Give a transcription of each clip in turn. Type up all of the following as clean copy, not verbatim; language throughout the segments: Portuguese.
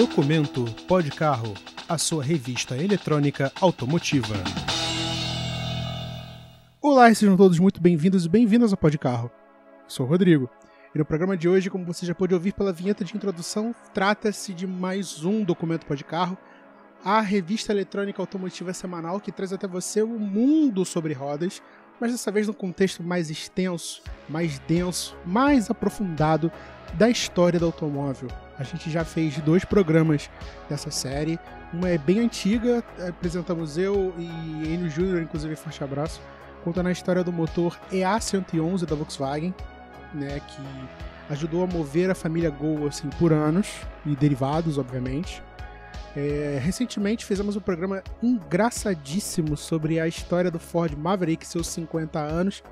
Documento Pod Carro, a sua revista eletrônica automotiva. Olá, sejam todos muito bem-vindos e bem-vindas ao Pod Carro. Eu sou o Rodrigo, e no programa de hoje, como você já pôde ouvir pela vinheta de introdução, trata-se de mais um Documento Pod Carro, a revista eletrônica automotiva semanal que traz até você o mundo sobre rodas, mas dessa vez num contexto mais extenso, mais denso, mais aprofundado da história do automóvel. A gente já fez 2 programas dessa série, uma é bem antiga, apresentamos eu e Enio Júnior, inclusive forte abraço, contando a história do motor EA111 da Volkswagen, né, que ajudou a mover a família Gol assim, por anos, e derivados, obviamente. Recentemente fizemos um programa engraçadíssimo sobre a história do Ford Maverick, seus 50 anos,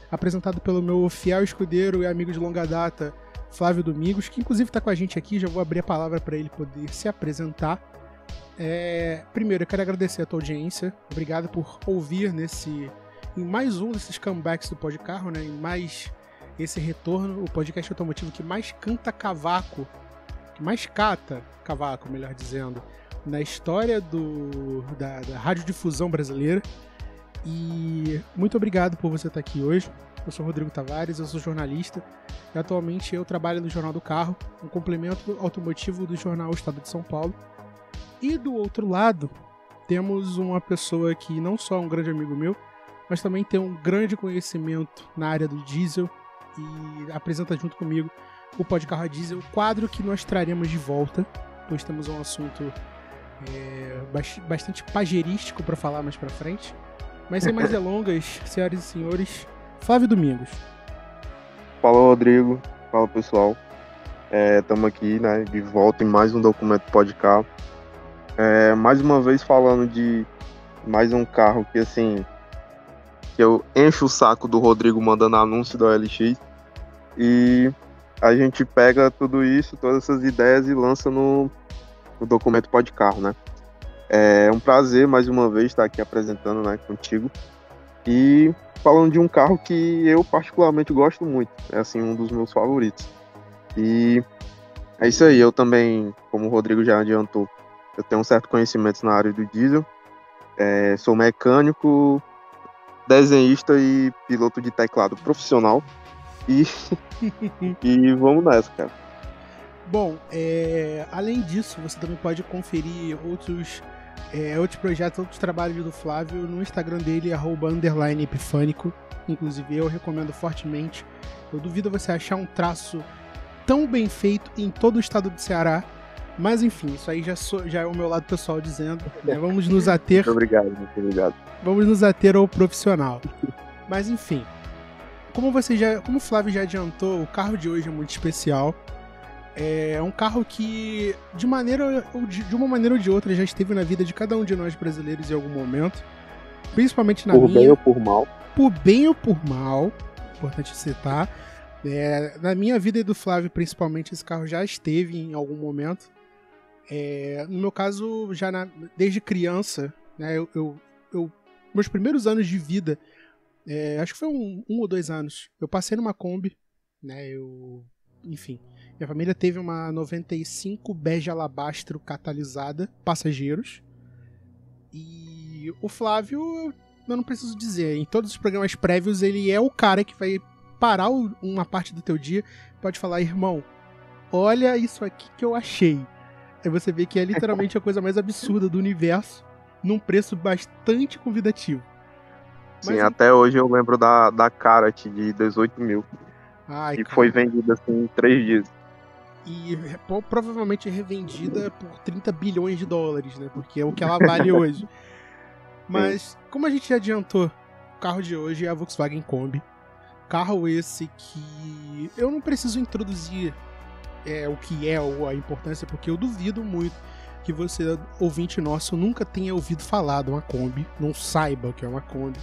apresentado pelo meu fiel escudeiro e amigo de longa data, Flávio Domingos, que inclusive está com a gente aqui, já vou abrir a palavra para ele poder se apresentar. Primeiro, eu quero agradecer a tua audiência, obrigado por ouvir em mais um desses comebacks do Pod Carro, né, em mais esse retorno, o podcast automotivo que mais canta cavaco, que mais cata cavaco, melhor dizendo, na história da radiodifusão brasileira. E muito obrigado por você estar aqui hoje. Eu sou Rodrigo Tavares, eu sou jornalista e atualmente eu trabalho no Jornal do Carro, um complemento automotivo do jornal Estado de São Paulo. E do outro lado, temos uma pessoa que não só é um grande amigo meu, mas também tem um grande conhecimento na área do diesel e apresenta junto comigo o Pod Carro a Diesel, quadro que nós traremos de volta, pois temos um assunto bastante pagerístico para falar mais para frente. Mas sem mais delongas, senhoras e senhores, Flávio Domingos. Fala, Rodrigo. Fala, pessoal. Estamos aqui, né, de volta em mais um Documento Pod Carro. Mais uma vez falando de mais um carro que, assim, que eu encho o saco do Rodrigo mandando anúncio da OLX. E a gente pega tudo isso, todas essas ideias e lança no Documento Pod Carro, né? É um prazer, mais uma vez, estar aqui apresentando, né, contigo. E falando de um carro que eu particularmente gosto muito. É, assim, um dos meus favoritos. E é isso aí. Eu também, como o Rodrigo já adiantou, eu tenho um certo conhecimento na área do diesel. Sou mecânico, desenhista e piloto de teclado profissional. E vamos nessa, cara. Bom, além disso, você também pode conferir outros projetos, outros trabalhos do Flávio no Instagram dele, @_epifânico. Inclusive eu recomendo fortemente. Eu duvido você achar um traço tão bem feito em todo o estado do Ceará. Mas enfim, isso aí já é o meu lado pessoal dizendo, né? Vamos nos ater. Muito obrigado. Vamos nos ater ao profissional. Mas enfim, como o Flávio já adiantou, o carro de hoje é muito especial. É um carro que, de uma maneira ou de outra, já esteve na vida de cada um de nós brasileiros em algum momento. Principalmente na minha. Por bem ou por mal. Por bem ou por mal, importante citar. Na minha vida e do Flávio, principalmente, esse carro já esteve em algum momento. No meu caso, desde criança, né, meus primeiros anos de vida, acho que foi um ou 2 anos, eu passei numa Kombi, né, enfim, minha família teve uma 95 bege alabastro catalisada, passageiros, e o Flávio, eu não preciso dizer, em todos os programas prévios, ele é o cara que vai parar uma parte do teu dia, pode falar, irmão, olha isso aqui que eu achei. Aí você vê que é literalmente a coisa mais absurda do universo, num preço bastante convidativo. Sim, até hoje eu lembro da Karat de 18 mil. Que foi vendida assim em 3 dias. E provavelmente revendida por 30 bilhões de dólares, né? Porque é o que ela vale hoje. Mas, como a gente já adiantou, o carro de hoje é a Volkswagen Kombi. Carro esse que eu não preciso introduzir o que é ou a importância, porque eu duvido muito que você, ouvinte nosso, nunca tenha ouvido falar de uma Kombi, não saiba o que é uma Kombi.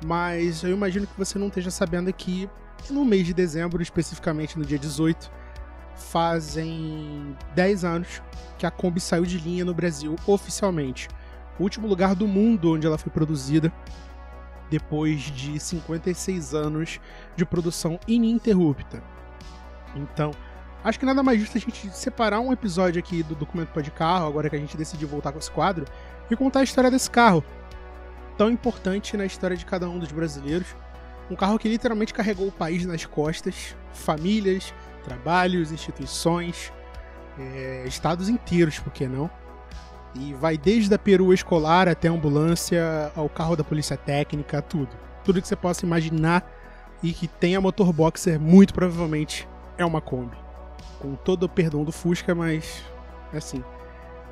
Mas eu imagino que você não esteja sabendo que no mês de dezembro, especificamente no dia 18, fazem 10 anos que a Kombi saiu de linha no Brasil oficialmente. O último lugar do mundo onde ela foi produzida, depois de 56 anos de produção ininterrupta. Então, acho que nada mais justo a gente separar um episódio aqui do Documento Pode Carro, agora que a gente decidiu voltar com esse quadro, e contar a história desse carro, tão importante na história de cada um dos brasileiros. Um carro que literalmente carregou o país nas costas, famílias, trabalhos, instituições, estados inteiros, por que não? E vai desde a perua escolar até a ambulância, ao carro da polícia técnica, tudo. Tudo que você possa imaginar e que tenha motor boxer, muito provavelmente é uma Kombi. Com todo o perdão do Fusca, mas assim,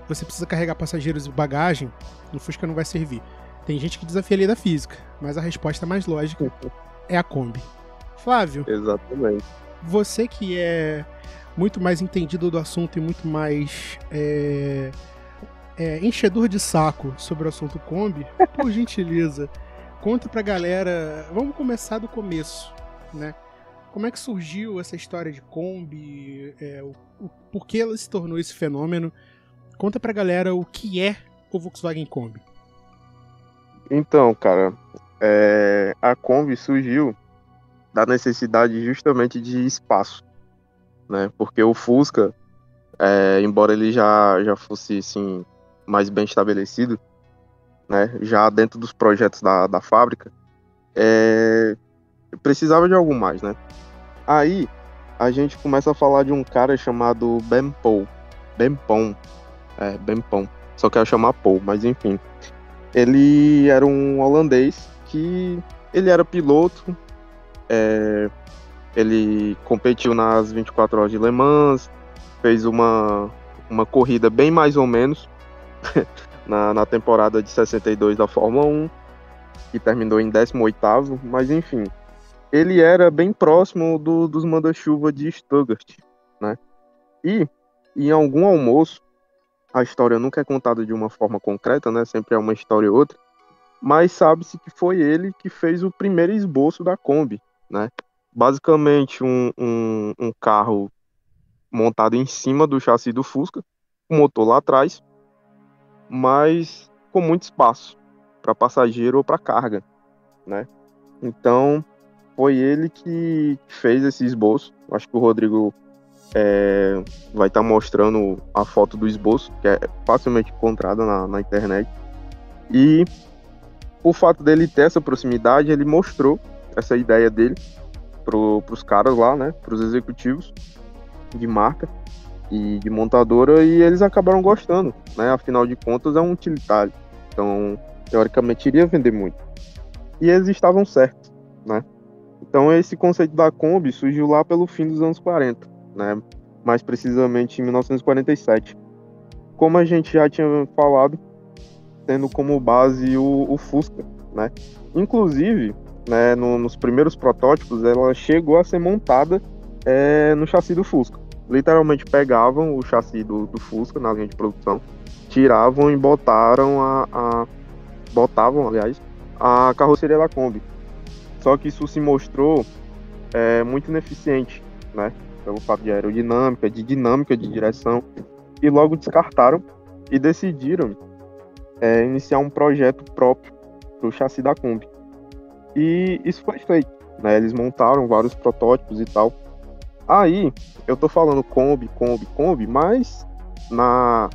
você precisa carregar passageiros e bagagem, o Fusca não vai servir. Tem gente que desafia a lei da física, mas a resposta mais lógica é a Kombi. Flávio, Exatamente. você que é muito mais entendido do assunto e muito mais enchedor de saco sobre o assunto Kombi, por gentileza, conta pra galera, vamos começar do começo, né? Como é que surgiu essa história de Kombi, por que ela se tornou esse fenômeno? Conta pra galera o que é o Volkswagen Kombi. Então, cara, a Kombi surgiu da necessidade justamente de espaço, né? Porque o Fusca, embora ele já fosse assim, mais bem estabelecido, né? Já dentro dos projetos da fábrica, precisava de algo mais, né? Aí a gente começa a falar de um cara chamado Ben Paul. Só quero chamar Paul, mas enfim. Ele era um holandês que ele era piloto, ele competiu nas 24 horas de Le Mans, fez uma corrida bem mais ou menos na temporada de 62 da Fórmula 1, que terminou em 18º, mas enfim, ele era bem próximo dos manda-chuva de Stuttgart, né? E em algum almoço, a história nunca é contada de uma forma concreta, né? Sempre é uma história ou outra, mas sabe-se que foi ele que fez o primeiro esboço da Kombi, né? Basicamente um carro montado em cima do chassi do Fusca, com motor lá atrás, mas com muito espaço para passageiro ou para carga, né? Então foi ele que fez esse esboço. Acho que o Rodrigo vai estar mostrando a foto do esboço, que é facilmente encontrada na internet. E o fato dele ter essa proximidade, ele mostrou essa ideia dele pros caras lá, né? Pros executivos de marca e de montadora, e eles acabaram gostando, né? Afinal de contas, é um utilitário. Então, teoricamente, iria vender muito. E eles estavam certos, né? Então, esse conceito da Kombi surgiu lá pelo fim dos anos 40, né? Mais precisamente em 1947. Como a gente já tinha falado, tendo como base o Fusca, né? Inclusive, né, nos primeiros protótipos, ela chegou a ser montada no chassi do Fusca. Literalmente pegavam o chassi do Fusca na linha de produção, tiravam e botavam, aliás, a carroceria da Kombi. Só que isso se mostrou muito ineficiente, né? Pelo fato de aerodinâmica, de dinâmica de direção, e logo descartaram e decidiram iniciar um projeto próprio para o chassi da Kombi. E isso foi feito, né? Eles montaram vários protótipos e tal. Aí, eu tô falando Kombi, mas na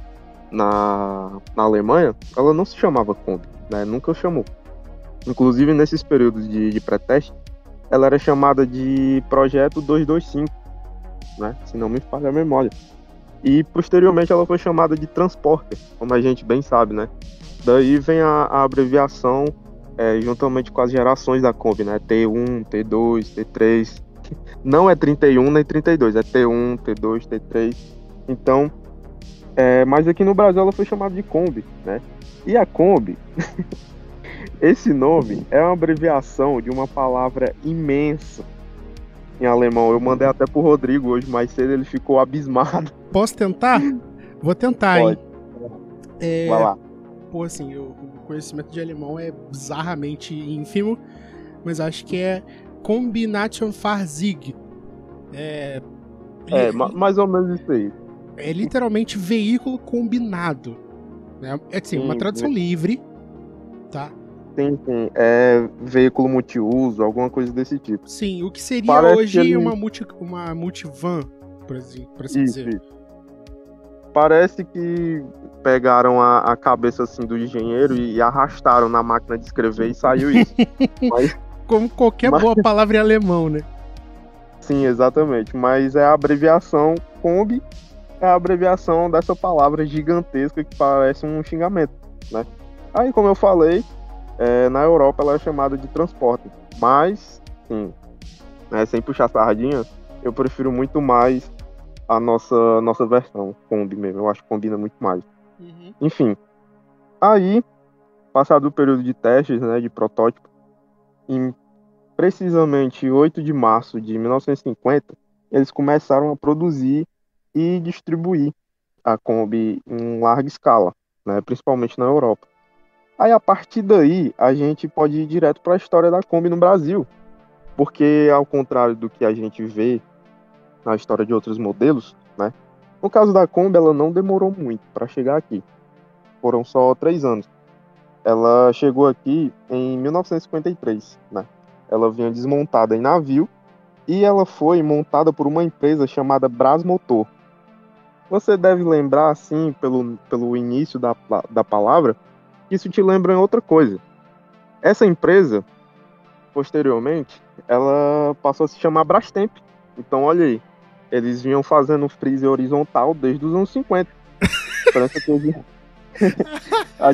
Alemanha, ela não se chamava Kombi, né? Nunca chamou. Inclusive, nesses períodos de pré-teste, ela era chamada de Projeto 225, né? Se não me falha a memória. E, posteriormente, ela foi chamada de Transporter, como a gente bem sabe, né? Daí vem a abreviação, juntamente com as gerações da Kombi, né? T1, T2, T3. Não é 31 nem 32, é T1, T2, T3. Então, mas aqui no Brasil ela foi chamada de Kombi, né? E a Kombi, esse nome é uma abreviação de uma palavra imensa em alemão. Eu mandei até pro Rodrigo hoje mais cedo, ele ficou abismado. Posso tentar? Vou tentar, Pode. hein? Vai lá. Pô, assim, o conhecimento de alemão é bizarramente ínfimo, mas acho que é Kombinationsfahrzeug. Mais ou menos isso aí. É literalmente veículo combinado, né? É assim, uma tradução livre, tá? Sim. É veículo multiuso, alguma coisa desse tipo. Sim, o que seria Parece hoje ele... uma multivan, por assim dizer. Isso. Parece que pegaram a cabeça assim do engenheiro e arrastaram na máquina de escrever e saiu isso. Mas, como qualquer boa palavra em alemão, né? Sim, exatamente. Mas é a abreviação Kombi, é a abreviação dessa palavra gigantesca que parece um xingamento, né? Aí, como eu falei, na Europa ela é chamada de transporte. Mas, sim, sem puxar sardinha, eu prefiro muito mais a nossa versão, Kombi mesmo. Eu acho que combina muito mais. Uhum. Enfim, aí, passado o período de testes, né, de protótipo, em precisamente 8 de março de 1950, eles começaram a produzir e distribuir a Kombi em larga escala, né, principalmente na Europa. Aí, a partir daí, a gente pode ir direto para a história da Kombi no Brasil, porque, ao contrário do que a gente vê na história de outros modelos, né, no caso da Kombi, ela não demorou muito para chegar aqui. Foram só 3 anos. Ela chegou aqui em 1953, né? Ela vinha desmontada em navio e ela foi montada por uma empresa chamada Brasmotor. Você deve lembrar, assim, pelo início da palavra, que isso te lembra em outra coisa. Essa empresa, posteriormente, ela passou a se chamar Brastemp. Então, olha aí, eles vinham fazendo freezer horizontal desde os anos 50. A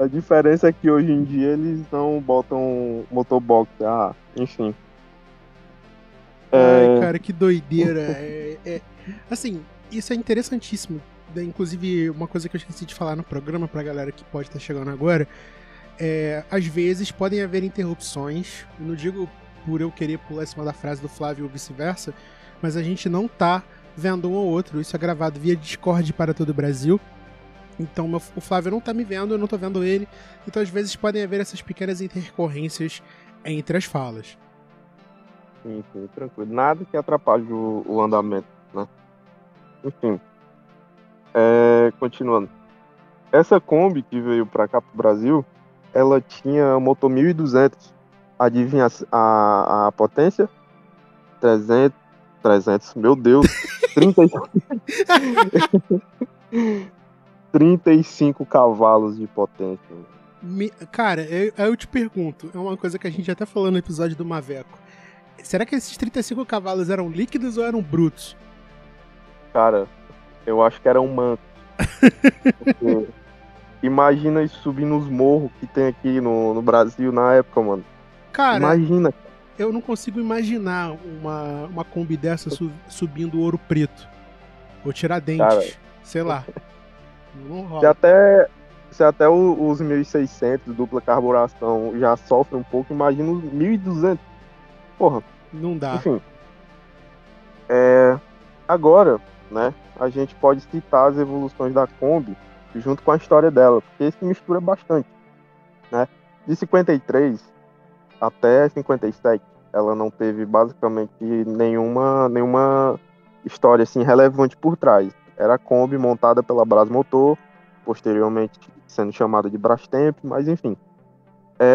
diferença é que hoje em dia eles não botam motorbox, enfim. Ai, cara, que doideira. Assim, isso é interessantíssimo. Inclusive, uma coisa que eu esqueci de falar no programa pra galera que pode estar chegando agora, às vezes podem haver interrupções, eu não digo por eu querer pular em cima da frase do Flávio ou vice-versa, mas a gente não tá vendo um ou outro. Isso é gravado via Discord para todo o Brasil. Então o Flávio não tá me vendo, eu não tô vendo ele. Então às vezes podem haver essas pequenas intercorrências entre as falas. Sim, tranquilo. Nada que atrapalhe o andamento, né? Enfim. Continuando. Essa Kombi que veio pra cá pro Brasil, ela tinha motor 1200. Adivinha a potência? 300, meu Deus. 35 cavalos de potência. Cara, eu te pergunto, é uma coisa que a gente até falou no episódio do Maveco. Será que esses 35 cavalos eram líquidos ou eram brutos? Cara, eu acho que eram mancos. Imagina isso subir nos morros que tem aqui no Brasil na época, mano. Cara, imagina. Eu não consigo imaginar uma Kombi dessa subindo Ouro Preto. Ou Tiradentes, cara, sei lá. Não rola. Se até os 1600 dupla carburação já sofre um pouco, imagina os 1200. Porra. Não dá. Enfim. Agora, né, a gente pode citar as evoluções da Kombi junto com a história dela, porque se mistura bastante, né? De 53 até 57, ela não teve basicamente nenhuma história assim relevante por trás. Era a Kombi montada pela Brasmotor, posteriormente sendo chamada de Brastemp, mas enfim.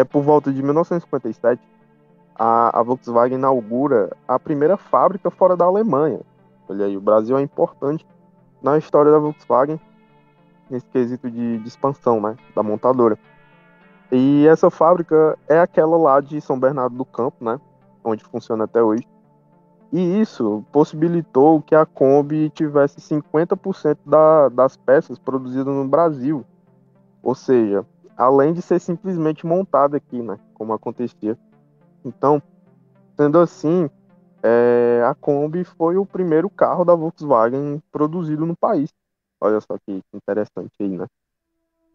Por volta de 1957, a Volkswagen inaugura a primeira fábrica fora da Alemanha. Olha aí, o Brasil é importante na história da Volkswagen, nesse quesito de expansão, né, da montadora. E essa fábrica é aquela lá de São Bernardo do Campo, né, onde funciona até hoje. E isso possibilitou que a Kombi tivesse 50% das peças produzidas no Brasil. Ou seja, além de ser simplesmente montada aqui, né, como acontecia. Então, sendo assim, a Kombi foi o primeiro carro da Volkswagen produzido no país. Olha só que interessante aí, né?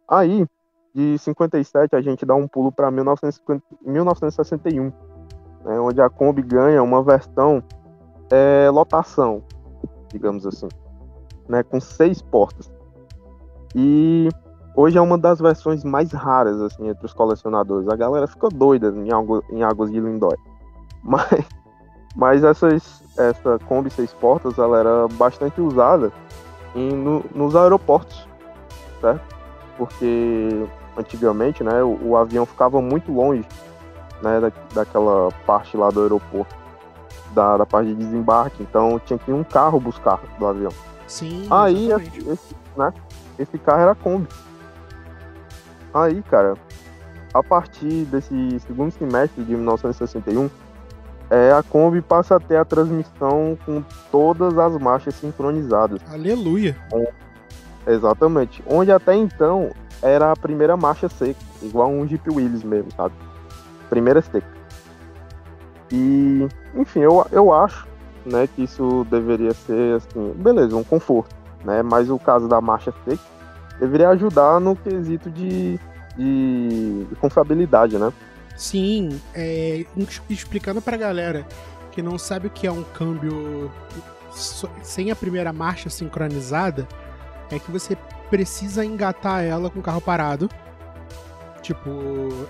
Aí, de 57, a gente dá um pulo para 1961, né, onde a Kombi ganha uma versão lotação, digamos assim, né, com 6 portas. E hoje é uma das versões mais raras assim, entre os colecionadores. A galera fica doida em Águas de Lindóia. Mas essa Kombi 6 portas, ela era bastante usada nos aeroportos, certo? Porque antigamente, né, o avião ficava muito longe, né, daquela parte lá do aeroporto. da parte de desembarque, então tinha que ir um carro buscar do avião. Sim, aí esse carro era a Kombi. Aí, cara, a partir desse segundo semestre de 1961, a Kombi passa a ter a transmissão com todas as marchas sincronizadas. Aleluia! Exatamente. Onde até então era a primeira marcha seca, igual um Jeep Willys mesmo, sabe? Primeira seca. E, enfim, eu acho, né, que isso deveria ser, assim, beleza, um conforto, né? Mas o caso da marcha seca deveria ajudar no quesito de confiabilidade, né? Sim, explicando pra galera que não sabe o que é um câmbio sem a primeira marcha sincronizada, é que você precisa engatar ela com o carro parado. Tipo,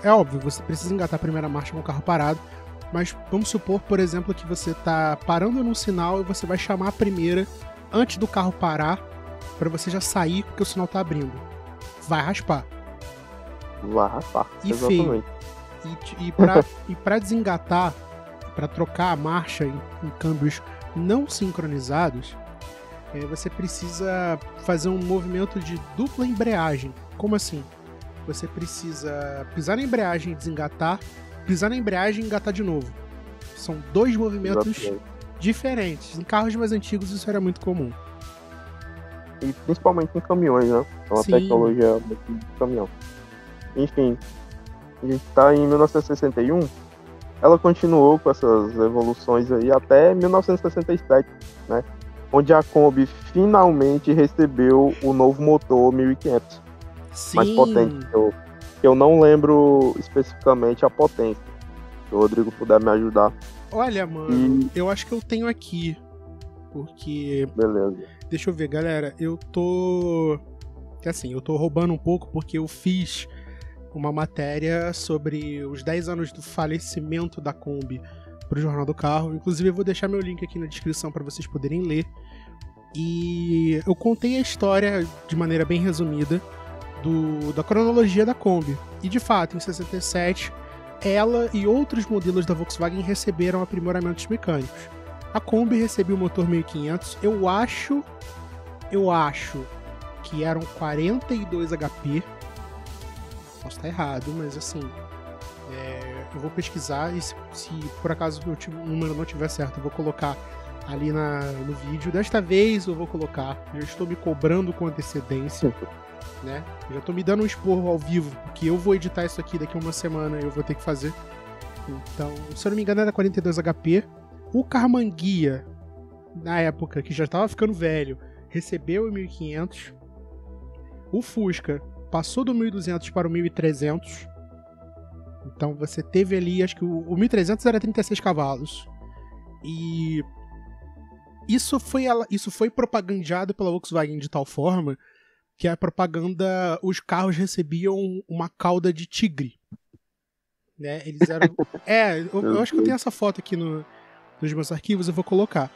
é óbvio, você precisa engatar a primeira marcha com o carro parado, mas vamos supor, por exemplo, que você tá parando num sinal e você vai chamar a primeira antes do carro parar pra você já sair porque o sinal tá abrindo. Vai raspar. Vai raspar, e exatamente. Feio. E pra desengatar, pra trocar a marcha em câmbios não sincronizados, você precisa fazer um movimento de dupla embreagem. Como assim? Você precisa pisar na embreagem e desengatar, pisar na embreagem e engatar de novo. São dois movimentos diferentes. Em carros mais antigos isso era muito comum. E principalmente em caminhões, né? É uma tecnologia de caminhão. Enfim, a gente tá em 1961, ela continuou com essas evoluções aí até 1967, né? Onde a Kombi finalmente recebeu o novo motor 1500. Sim. Mais potente. Eu não lembro especificamente a potência. Se o Rodrigo puder me ajudar. Olha, mano, eu acho que eu tenho aqui. Porque... Beleza. Deixa eu ver, galera. Eu tô roubando um pouco porque eu fiz uma matéria sobre os 10 anos do falecimento da Kombi pro Jornal do Carro. Inclusive, eu vou deixar meu link aqui na descrição para vocês poderem ler. E eu contei a história de maneira bem resumida da cronologia da Kombi. E, de fato, em 67, ela e outros modelos da Volkswagen receberam aprimoramentos mecânicos. A Kombi recebeu o motor 1500. Eu acho que eram 42 HP. Posso estar errado, mas assim, eu vou pesquisar e se por acaso o número não estiver certo, eu vou colocar ali no vídeo. Desta vez eu vou colocar, já estou me cobrando com antecedência, né? Já estou me dando um esporro ao vivo, porque eu vou editar isso aqui daqui a uma semana e eu vou ter que fazer. Então, se eu não me engano, era 42 HP. O Carmanguia, na época, que já estava ficando velho, recebeu o 1500. O Fusca passou do 1200 para o 1300. Então você teve ali, acho que o 1300 era 36 cavalos. E isso foi propagandeado pela Volkswagen de tal forma que a propaganda, os carros recebiam uma cauda de tigre. Né? Eles eram... eu acho que eu tenho essa foto aqui nos meus arquivos, eu vou colocar.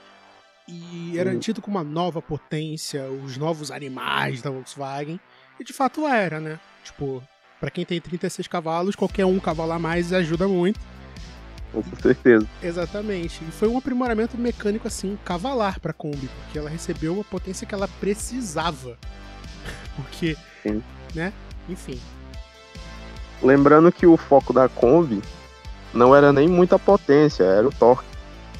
E era tido como uma nova potência, os novos animais da Volkswagen. E de fato era, né? Tipo, pra quem tem 36 cavalos, qualquer um cavalo a mais ajuda muito. Com certeza. Exatamente. E foi um aprimoramento mecânico, assim, cavalar pra Kombi, porque ela recebeu uma potência que ela precisava. Porque, sim, né? Enfim. Lembrando que o foco da Kombi não era nem muita potência, era o torque.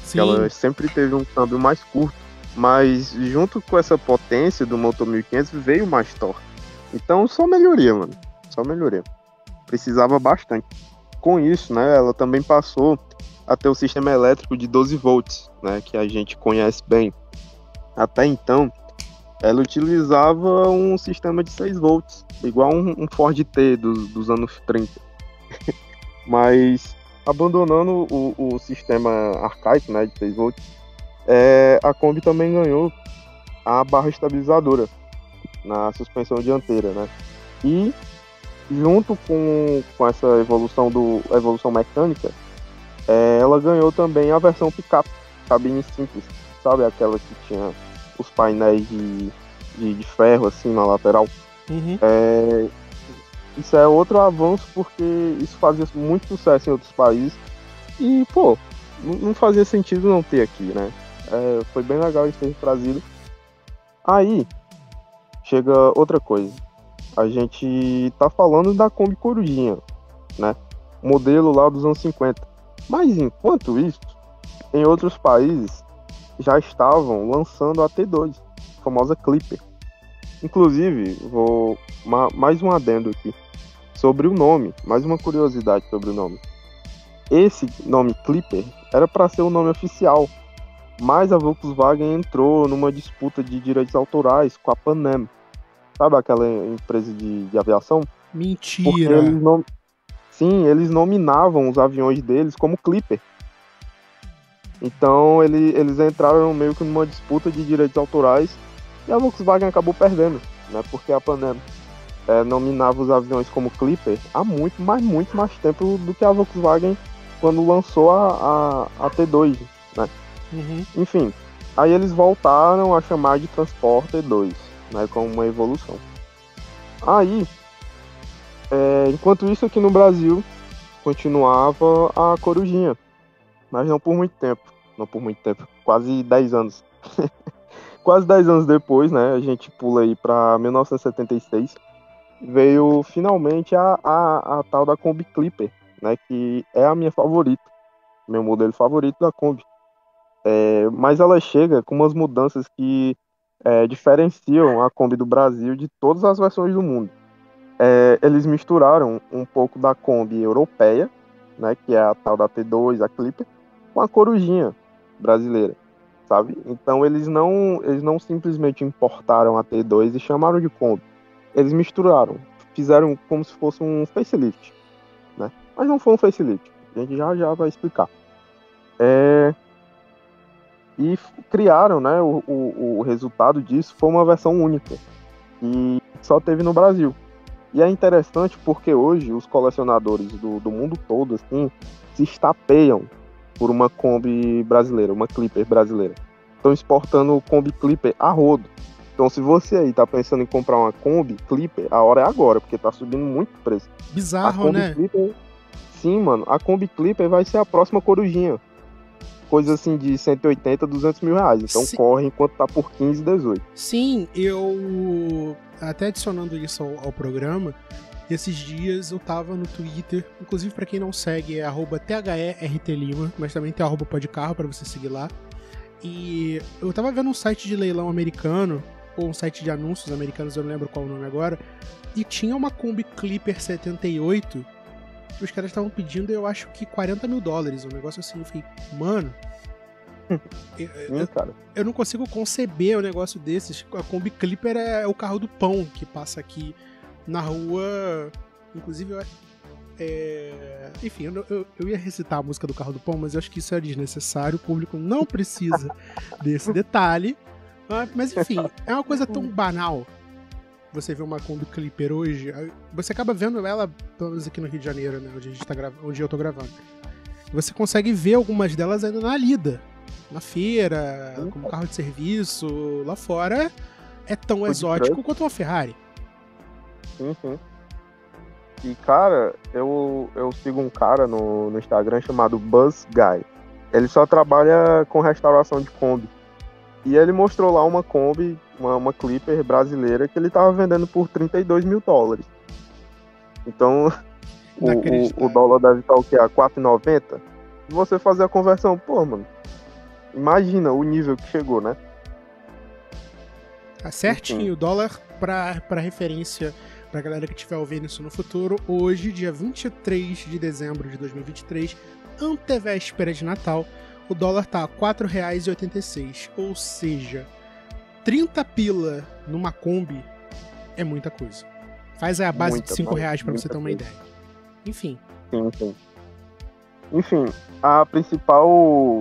Sim. Ela sempre teve um câmbio mais curto, mas junto com essa potência do motor 1500 veio mais torque. Então só melhoria, mano. Só melhoria. Precisava bastante. Com isso, né, ela também passou a ter o sistema elétrico de 12 volts, né, que a gente conhece bem. Até então, ela utilizava um sistema de 6 volts, igual um Ford T dos anos 30. Mas, abandonando o sistema arcaico, né, de 6 volts, a Kombi também ganhou a barra estabilizadora na suspensão dianteira, né? E junto com essa evolução mecânica, ela ganhou também a versão picape, cabine simples, sabe? Aquela que tinha os painéis de ferro assim na lateral. Uhum. Isso é outro avanço porque isso fazia muito sucesso em outros países. E, pô, não fazia sentido não ter aqui, né? Foi bem legal isso ter trazido. Aí, chega outra coisa. A gente tá falando da Kombi Corujinha, né? Modelo lá dos anos 50. Mas enquanto isso, em outros países já estavam lançando a T2, a famosa Clipper. Inclusive, vou mais um adendo aqui sobre o nome, mais uma curiosidade sobre o nome. Esse nome Clipper era para ser o nome oficial, mas a Volkswagen entrou numa disputa de direitos autorais com a Pan Am. Sabe aquela empresa de aviação? Mentira! Sim, eles nominavam os aviões deles como Clipper. Então eles entraram meio que numa disputa de direitos autorais e a Volkswagen acabou perdendo, né? Porque a Pan Am nominava os aviões como Clipper há muito mais tempo do que a Volkswagen quando lançou a T2, né? Uhum. Enfim, aí eles voltaram a chamar de Transporter 2, né? Como uma evolução. Aí, enquanto isso aqui no Brasil, continuava a Corujinha, mas não por muito tempo, quase 10 anos. Quase 10 anos depois, né, a gente pula aí para 1976, veio finalmente a tal da Kombi Clipper, né, que é a minha favorita, meu modelo favorito da Kombi. Mas ela chega com umas mudanças que diferenciam a Kombi do Brasil de todas as versões do mundo. Eles misturaram um pouco da Kombi europeia, né, que é a tal da T2, a Clipper, com a Corujinha brasileira, sabe? Então eles não simplesmente importaram a T2 e chamaram de Kombi. Eles misturaram, fizeram como se fosse um facelift, né? Mas não foi um facelift, a gente já vai explicar. E criaram, né, o resultado disso foi uma versão única, e só teve no Brasil. E é interessante porque hoje os colecionadores do mundo todo assim, se estapeiam por uma Kombi brasileira, uma Clipper brasileira. Estão exportando o Kombi Clipper a rodo. Então se você aí tá pensando em comprar uma Kombi Clipper, a hora é agora, porque tá subindo muito o preço. Bizarro, né? Clipper, sim, mano, a Kombi Clipper vai ser a próxima Corujinha. Coisa assim de 180, 200 mil reais. Então corre enquanto tá por 15, 18. Sim, eu até adicionando isso ao programa, esses dias eu tava no Twitter, inclusive pra quem não segue é @THERTLima, mas também tem @podcarro pra você seguir lá. E eu tava vendo um site de leilão americano, ou um site de anúncios americanos, eu não lembro qual o nome agora, e tinha uma Kombi Clipper 78, que os caras estavam pedindo, eu acho que $40 mil, um negócio assim. Eu falei, mano, eu não consigo conceber um negócio desses. A Kombi Clipper é o carro do pão que passa aqui na rua. Inclusive, enfim, eu ia recitar a música do carro do pão, mas eu acho que isso é desnecessário. O público não precisa desse detalhe. Mas enfim, é uma coisa tão banal. Você vê uma Kombi Clipper hoje, você acaba vendo ela, pelo menos aqui no Rio de Janeiro, né, onde eu tô gravando. Você consegue ver algumas delas ainda na lida, na feira, como carro de serviço. Lá fora é tão exótico quanto uma Ferrari. Uhum. E, cara, eu sigo um cara no Instagram chamado Buzz Guy. Ele só trabalha com restauração de Kombi. E ele mostrou lá uma Kombi, uma Clipper brasileira, que ele tava vendendo por $32 mil. Então, o dólar deve estar o quê? A R$4,90? Se você fazer a conversão, pô, mano, imagina o nível que chegou, né? Tá certinho, o dólar pra referência, pra galera que estiver ouvindo isso no futuro, hoje, dia 23 de dezembro de 2023, antevéspera de Natal, o dólar tá a R$4,86, ou seja, 30 pila numa Kombi é muita coisa. Faz aí a base de R$5 pra você ter uma ideia. Enfim. Sim. Enfim, a principal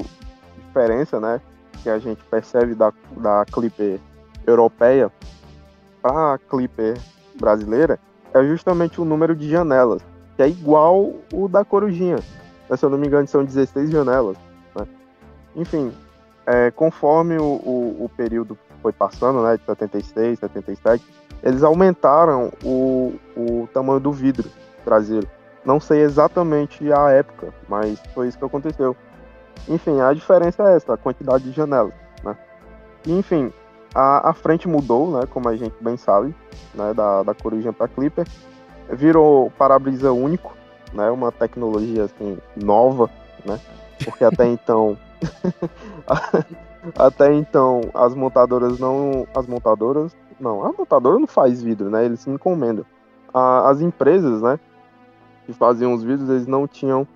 diferença, né, que a gente percebe da Clipper europeia para a Clipper brasileira é justamente o número de janelas, que é igual o da Corujinha. Se eu não me engano, são 16 janelas. Né? Enfim, conforme o período foi passando, né, de 76, 77, eles aumentaram o tamanho do vidro traseiro. Não sei exatamente a época, mas foi isso que aconteceu. Enfim, a diferença é essa, a quantidade de janelas, né? E, enfim, a frente mudou, né? Como a gente bem sabe, né? Da Corugina para Clipper. Virou para-brisa único, né? Uma tecnologia, assim, nova, né? Porque até então... até então, as montadoras não... A montadora não faz vidro, né? Eles se encomendam. As empresas, né? Que faziam os vidros, eles não tinham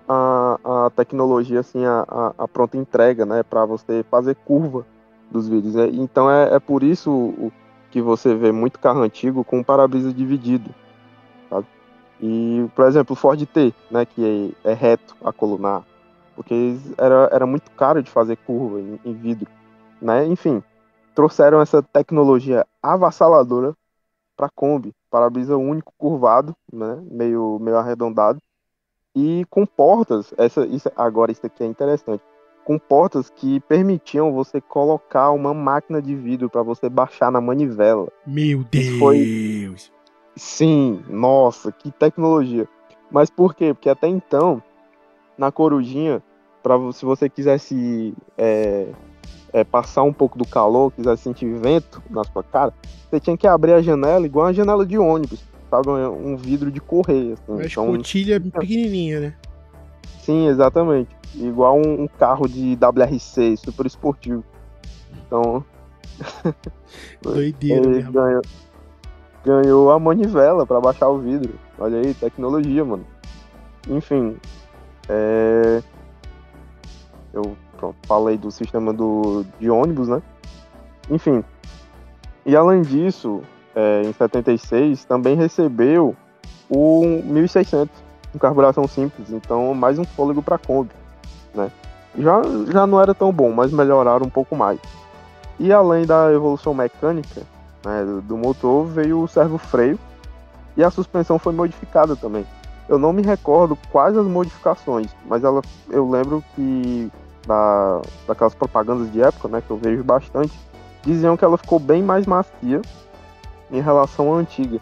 a tecnologia, assim, a pronta entrega, né, para você fazer curva dos vidros, né? Então é por isso que você vê muito carro antigo com para-brisa dividido, sabe? E, por exemplo, o Ford T, né, que é reto a colunar, porque era muito caro de fazer curva em vidro, né? Enfim, trouxeram essa tecnologia avassaladora para Kombi, para-brisa único curvado, né, meio arredondado, e com portas, isso aqui é interessante, com portas que permitiam você colocar uma máquina de vidro para você baixar na manivela. Meu Isso foi, Deus! sim, nossa, que tecnologia. Mas por quê? Porque até então, na Corujinha, se você quisesse passar um pouco do calor, quisesse sentir vento na sua cara, você tinha que abrir a janela igual a janela de ônibus, sabe? Um vidro de correia. Assim. Uma Então, escotilha pequenininha, né? sim, exatamente. Igual um carro de WRC, super esportivo. Então, Doideira ele mesmo. ganhou a manivela para baixar o vidro. Olha aí, tecnologia, mano. Enfim, pronto, falei do sistema de ônibus, né? Enfim, e além disso, em 76, também recebeu o 1600, com carburação simples. Então, mais um fôlego para Kombi, né? Já não era tão bom, mas melhoraram um pouco mais. E além da evolução mecânica, né, do motor, veio o servo-freio e a suspensão foi modificada também. Eu não me recordo quais as modificações, mas eu lembro que daquelas propagandas de época, né, que eu vejo bastante, diziam que ela ficou bem mais macia em relação à antiga.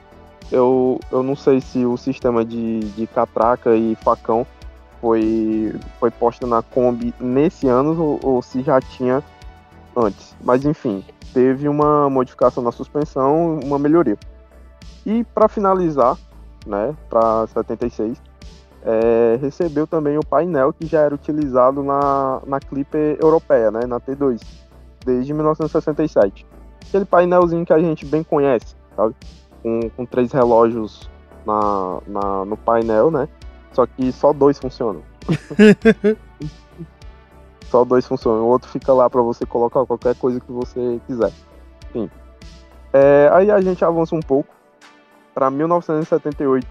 Eu não sei se o sistema de catraca e facão foi posto na Kombi nesse ano ou se já tinha antes. Mas enfim, teve uma modificação na suspensão, uma melhoria. E para finalizar, né, para 76, recebeu também o painel que já era utilizado na Clipper europeia, né, na T2, desde 1967. Aquele painelzinho que a gente bem conhece, sabe? Com 3 relógios no painel, né? Só que só 2 funcionam. Só 2 funcionam. O outro fica lá para você colocar qualquer coisa que você quiser. Enfim. Aí a gente avança um pouco para 1978,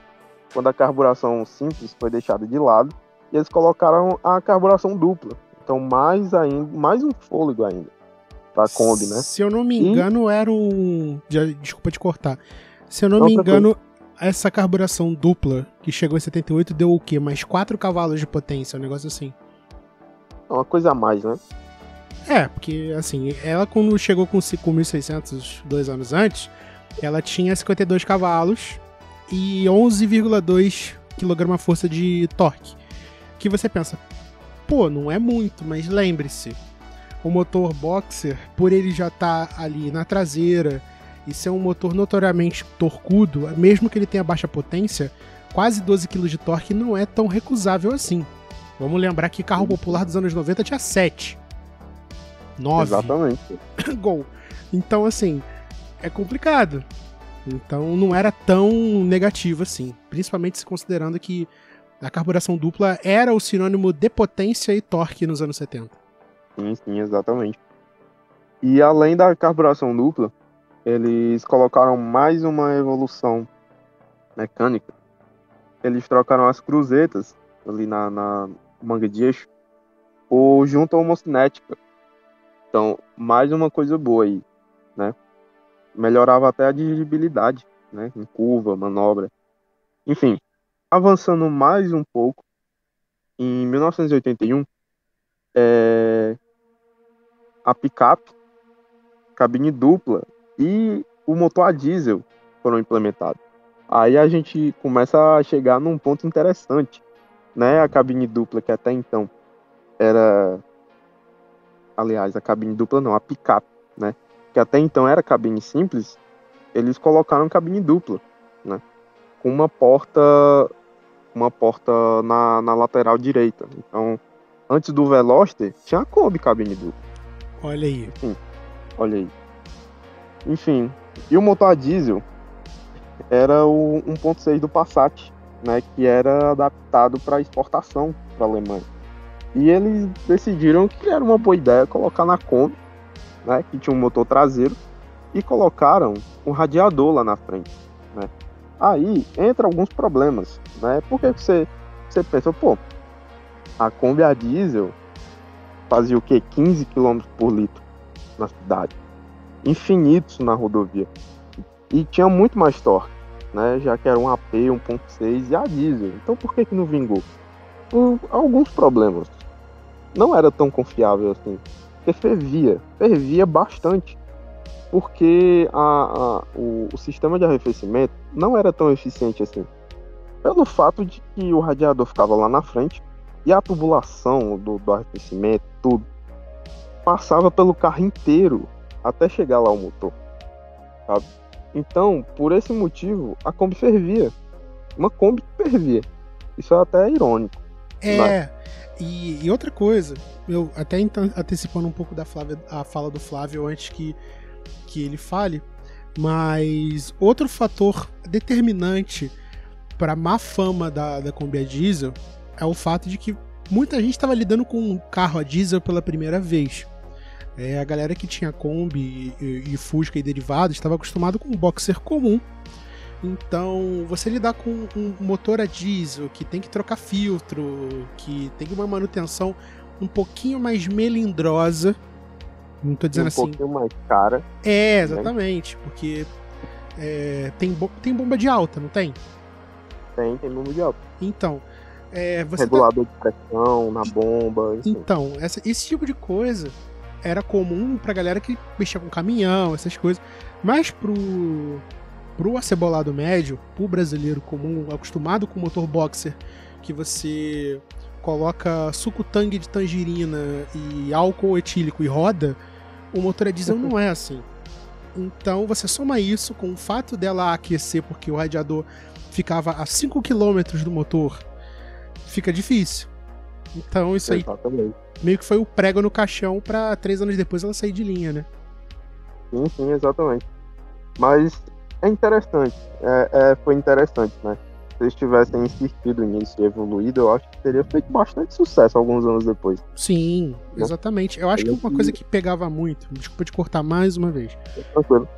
quando a carburação simples foi deixada de lado e eles colocaram a carburação dupla. Então mais um fôlego ainda para a Kombi, né? Se eu não me engano, era um... Desculpa te cortar. Se eu não me Outra engano, essa carburação dupla que chegou em 78 deu o quê? Mais 4 cavalos de potência, um negócio assim. Uma coisa a mais, né? Porque assim, ela quando chegou com 5.600 2 anos antes, ela tinha 52 cavalos e 11,2 kgf de torque. Que você pensa, pô, não é muito, mas lembre-se, o motor Boxer, por ele já estar ali na traseira e ser um motor notoriamente torcudo, mesmo que ele tenha baixa potência, quase 12 kg de torque não é tão recusável assim. Vamos lembrar que carro popular dos anos 90 tinha 7. 9. Exatamente. Gol. Então, assim, é complicado. Então, não era tão negativo assim. Principalmente se considerando que a carburação dupla era o sinônimo de potência e torque nos anos 70. Sim, exatamente. E além da carburação dupla, eles colocaram mais uma evolução mecânica. Eles trocaram as cruzetas ali na manga de eixo junto à homocinética. Então, mais uma coisa boa aí, né? Melhorava até a dirigibilidade, né? Em curva, manobra. Enfim, avançando mais um pouco, em 1981, a picape, cabine dupla e o motor a diesel foram implementados. Aí a gente começa a chegar num ponto interessante, né? A cabine dupla, que até então era, aliás, a cabine dupla não, a picape, né? Que até então era cabine simples, eles colocaram cabine dupla, né? Com uma porta na lateral direita. Então, antes do Veloster, tinha a Kombi cabine dupla. Olha aí. Enfim, olha aí. Enfim, e o motor a diesel era o 1.6 do Passat, né? Que era adaptado para exportação para a Alemanha. E eles decidiram que era uma boa ideia colocar na Kombi, né? Que tinha um motor traseiro, e colocaram um radiador lá na frente, né? Aí entra alguns problemas, né? Porque você pensa, pô, a Kombi a diesel fazia o quê? 15 km por litro na cidade, infinitos na rodovia, e tinha muito mais torque, né? Já que era um AP 1.6 e a diesel. Então por que não vingou? Por alguns problemas. Não era tão confiável assim, porque fervia bastante, porque o sistema de arrefecimento não era tão eficiente assim, pelo fato de que o radiador ficava lá na frente e a tubulação do arrefecimento, tudo, passava pelo carro inteiro até chegar lá o motor, sabe? Então, por esse motivo, a Kombi fervia. Uma Kombi fervia. Isso é até irônico. É, e outra coisa, eu até antecipando um pouco a fala do Flávio antes que ele fale, mas outro fator determinante para a má fama da Kombi a diesel é o fato de que muita gente estava lidando com um carro a diesel pela primeira vez. A galera que tinha Kombi e Fusca e derivados estava acostumado com um boxer comum. Então, você lidar com um motor a diesel que tem que trocar filtro, que tem uma manutenção um pouquinho mais melindrosa, não tô dizendo assim... Um pouquinho mais cara. Exatamente, né? Porque tem bomba de alta, não tem? Tem bomba de alta. Então, regulador de pressão na bomba, enfim. Então, esse tipo de coisa era comum pra galera que mexia com caminhão, essas coisas. Mas pro acebolado médio, pro brasileiro comum, acostumado com motor boxer, que você coloca suco tangue de tangerina e álcool etílico e roda, o motor a diesel não é assim. Então você soma isso com o fato dela aquecer, porque o radiador ficava a 5 km do motor, fica difícil. Então isso aí meio que foi o prego no caixão pra 3 anos depois ela sair de linha, né? Sim, exatamente. Mas é interessante, foi interessante, né? Se eles tivessem insistido nisso e evoluído, eu acho que teria feito bastante sucesso alguns anos depois. Sim, exatamente. Eu acho que uma coisa que pegava muito, desculpa te cortar mais uma vez. Tranquilo.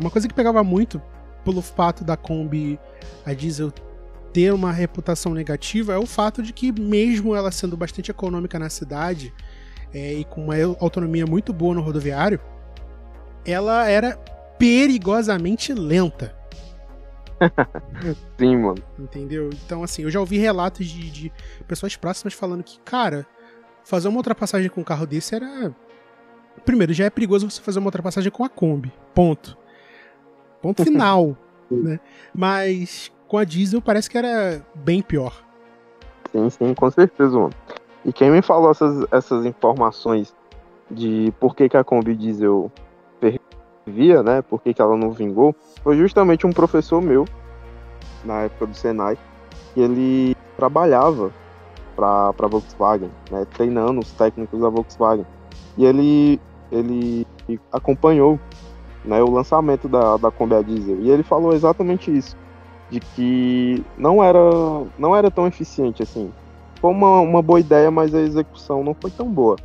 Uma coisa que pegava muito pelo fato da Kombi a diesel ter uma reputação negativa é o fato de que, mesmo ela sendo bastante econômica na cidade e com uma autonomia muito boa no rodoviário, ela era perigosamente lenta. Sim, mano. Entendeu? Então, assim, eu já ouvi relatos de pessoas próximas falando que, cara, fazer uma ultrapassagem com um carro desse era... Primeiro, já é perigoso você fazer uma ultrapassagem com a Kombi. Ponto final. Né? Mas com a diesel parece que era bem pior. Sim, com certeza, mano. E quem me falou essas informações de por que a Kombi diesel fervia, né? Por que ela não vingou, foi justamente um professor meu, na época do Senai, que ele trabalhava para Volkswagen, né? Treinando os técnicos da Volkswagen. E ele acompanhou, né, o lançamento da Kombi a diesel. E ele falou exatamente isso, de que não era tão eficiente assim. Foi uma boa ideia, mas a execução não foi tão boa,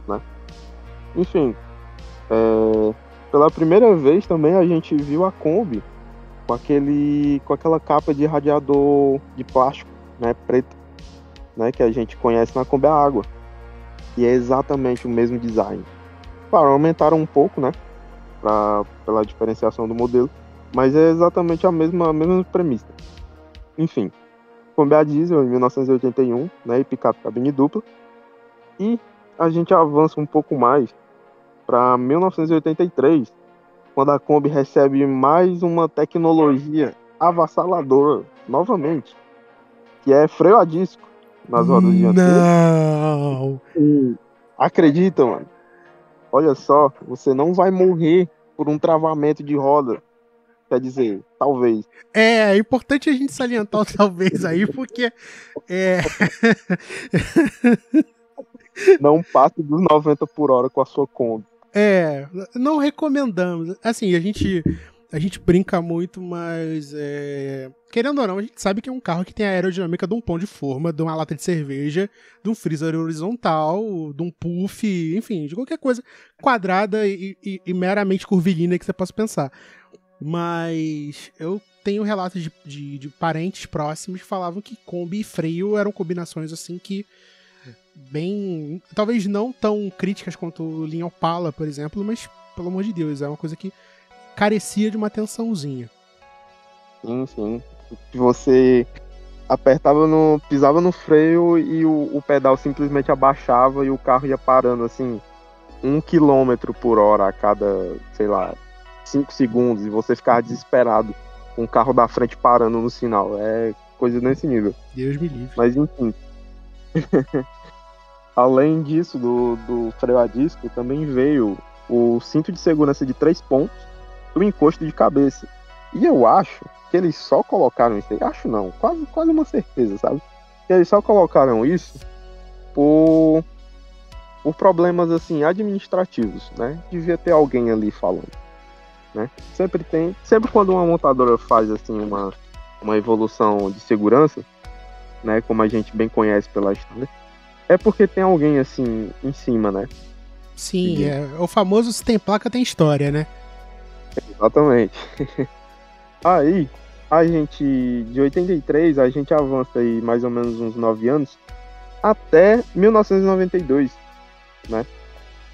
né? Enfim, pela primeira vez também a gente viu a Kombi com aquela capa de radiador de plástico, né, preto, né, que a gente conhece na Kombi a água. E é exatamente o mesmo design. Claro, aumentaram um pouco, né, pela diferenciação do modelo, mas é exatamente a mesma premissa. Enfim, Kombi a diesel em 1981, né, e picape cabine dupla. E a gente avança um pouco mais para 1983, quando a Kombi recebe mais uma tecnologia avassaladora, novamente, que é freio a disco. nas rodas dianteiras. Não! Acredita, mano? Olha só, você não vai morrer por um travamento de roda. Quer dizer, talvez. É importante a gente salientar o talvez aí, porque Não passe dos 90 por hora com a sua Kombi. não recomendamos. Assim, a gente brinca muito, mas querendo ou não, a gente sabe que é um carro que tem a aerodinâmica de um pão de forma, de uma lata de cerveja, de um freezer horizontal, de um puff, enfim, de qualquer coisa quadrada e meramente curvilínea que você possa pensar. Mas eu tenho relatos de parentes próximos que falavam que Kombi e freio eram combinações assim que bem, talvez não tão críticas quanto o linha Opala, por exemplo, mas pelo amor de Deus, é uma coisa que carecia de uma atençãozinha. Sim. Você pisava no freio e o pedal simplesmente abaixava e o carro ia parando assim 1 km por hora a cada, sei lá, 5 segundos e você ficava desesperado com o carro da frente parando no sinal. É coisa nesse nível. Deus me livre. Mas enfim. Além disso, do freio a disco, também veio o cinto de segurança de 3 pontos e o encosto de cabeça. E eu acho que eles só colocaram isso aí. Acho não, quase uma certeza, sabe? Que eles só colocaram isso por problemas assim administrativos, né? Devia ter alguém ali falando, né? Sempre quando uma montadora faz assim uma evolução de segurança, né? Como a gente bem conhece pela história, é porque tem alguém assim em cima, né? Sim, o famoso se tem placa tem história, né? Exatamente. Aí, de 83, a gente avança aí mais ou menos uns 9 anos, até 1992, né?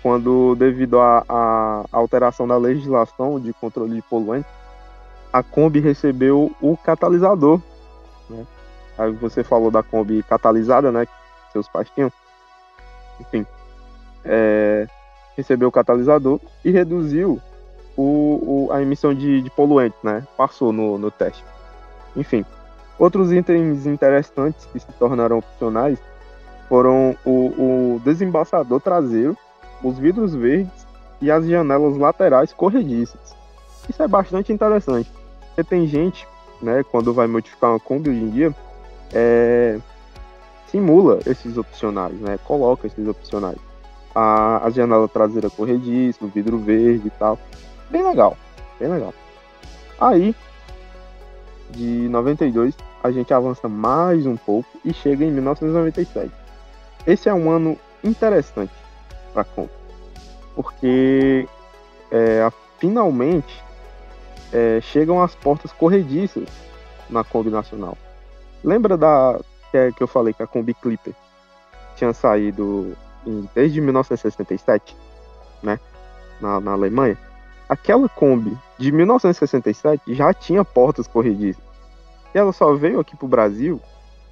Quando, devido à alteração da legislação de controle de poluentes, a Kombi recebeu o catalisador, né? Aí você falou da Kombi catalisada, né? Que seus pais tinham. Enfim, recebeu o catalisador e reduziu a emissão de poluentes, né? Passou no teste. Enfim, outros itens interessantes que se tornaram opcionais foram o desembaçador traseiro, os vidros verdes e as janelas laterais corrediças. Isso é bastante interessante, porque tem gente, né, quando vai modificar uma Kombi hoje em dia, simula esses opcionais, né, coloca esses opcionais. A janela traseira corrediça, o vidro verde e tal. Bem legal, bem legal. Aí, de 92, a gente avança mais um pouco e chega em 1997. Esse é um ano interessante para a Kombi, porque finalmente chegam as portas corrediças na Kombi nacional. Lembra que eu falei que a Kombi Clipper tinha saído desde 1967, né, na Alemanha? Aquela Kombi de 1967 já tinha portas corrediças. E ela só veio aqui pro Brasil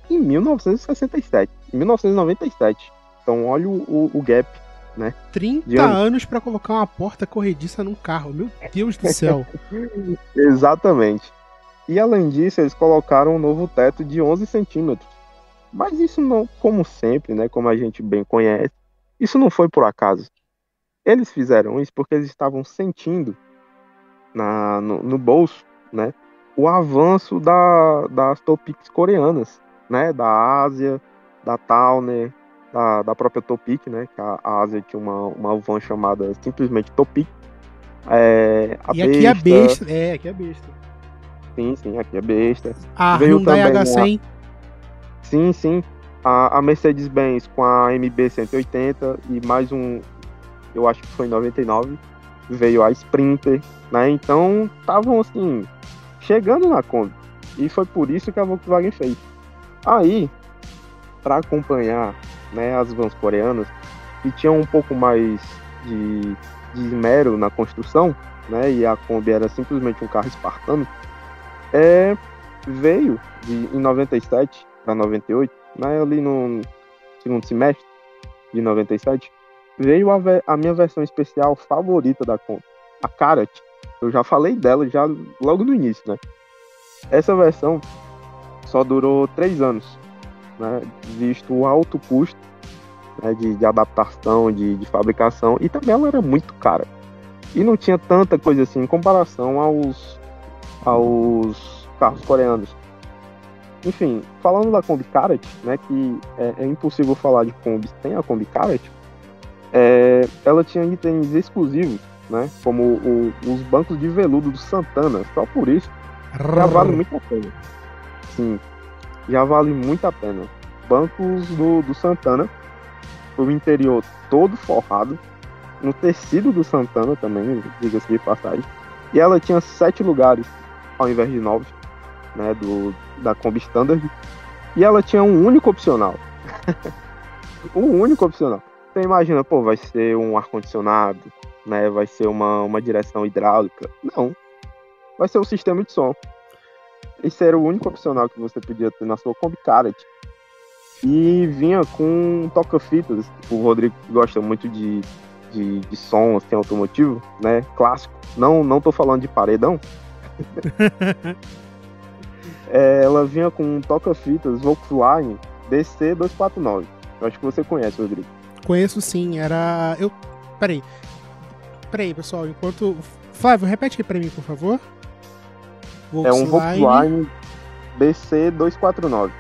em 1967, em 1997. Então olha o gap, né? 30 anos para colocar uma porta corrediça num carro, meu Deus do céu. Exatamente. E além disso, eles colocaram um novo teto de 11 centímetros. Mas isso não, como sempre, né, como a gente bem conhece, isso não foi por acaso. Eles fizeram isso porque eles estavam sentindo no bolso, né, o avanço das Topics coreanas, né, da Ásia, da Towner, da própria Topic, né, que a Ásia tinha uma van chamada simplesmente Topic. Aqui é besta. Aqui é besta. Sim, aqui é besta. A Hyundai H100. Sim. A Mercedes-Benz com a MB 180 e mais eu acho que foi em 99, veio a Sprinter, né? Então, estavam assim, chegando na Kombi. E foi por isso que a Volkswagen fez. Aí, para acompanhar, né, as vans coreanas, que tinham um pouco mais de esmero na construção, né? E a Kombi era simplesmente um carro espartano, veio em 97 para 98, né, ali no segundo semestre de 97, veio a minha versão especial favorita da Kombi, a Karat. Eu já falei dela já logo no início, né? Essa versão só durou 3 anos né, visto o alto custo, né, de adaptação, de fabricação, e também ela era muito cara. E não tinha tanta coisa assim em comparação aos carros coreanos. Enfim, falando da Kombi Karat, né, que é impossível falar de Kombi sem a Kombi Karat, ela tinha itens exclusivos, né, como os bancos de veludo do Santana. Só por isso já vale muito a pena. Sim, já vale muito a pena. Bancos do Santana, o interior todo forrado, no tecido do Santana também, diga-se de passagem. E ela tinha 7 lugares ao invés de 9, né, da Kombi Standard. E ela tinha um único opcional. Um único opcional. Você imagina, pô, vai ser um ar-condicionado, né, vai ser uma direção hidráulica. Não. Vai ser o sistema de som. Esse era o único opcional que você podia ter na sua Kombi Karat. E vinha com toca-fitas. O Rodrigo gosta muito de som assim, automotivo, né? Clássico. Não tô falando de paredão. Ela vinha com um toca-fitas Volkswagen DC249. Eu acho que você conhece, Rodrigo. Conheço sim, era... Peraí, pessoal, enquanto... Flávio, repete aí pra mim, por favor. É um Volkswagen DC249.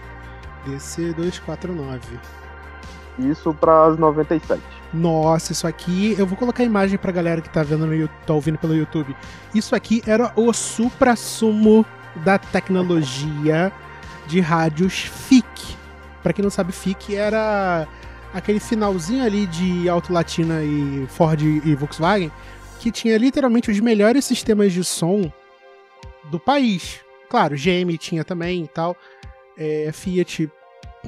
DC249. Isso para as 97. Nossa, isso aqui... Eu vou colocar a imagem pra galera que tá vendo tá ouvindo pelo YouTube. Isso aqui era o suprassumo da tecnologia de rádios FIC. Pra quem não sabe, FIC era aquele finalzinho ali de Auto Latina e Ford e Volkswagen, que tinha literalmente os melhores sistemas de som do país. Claro, GM tinha também e tal. Fiat...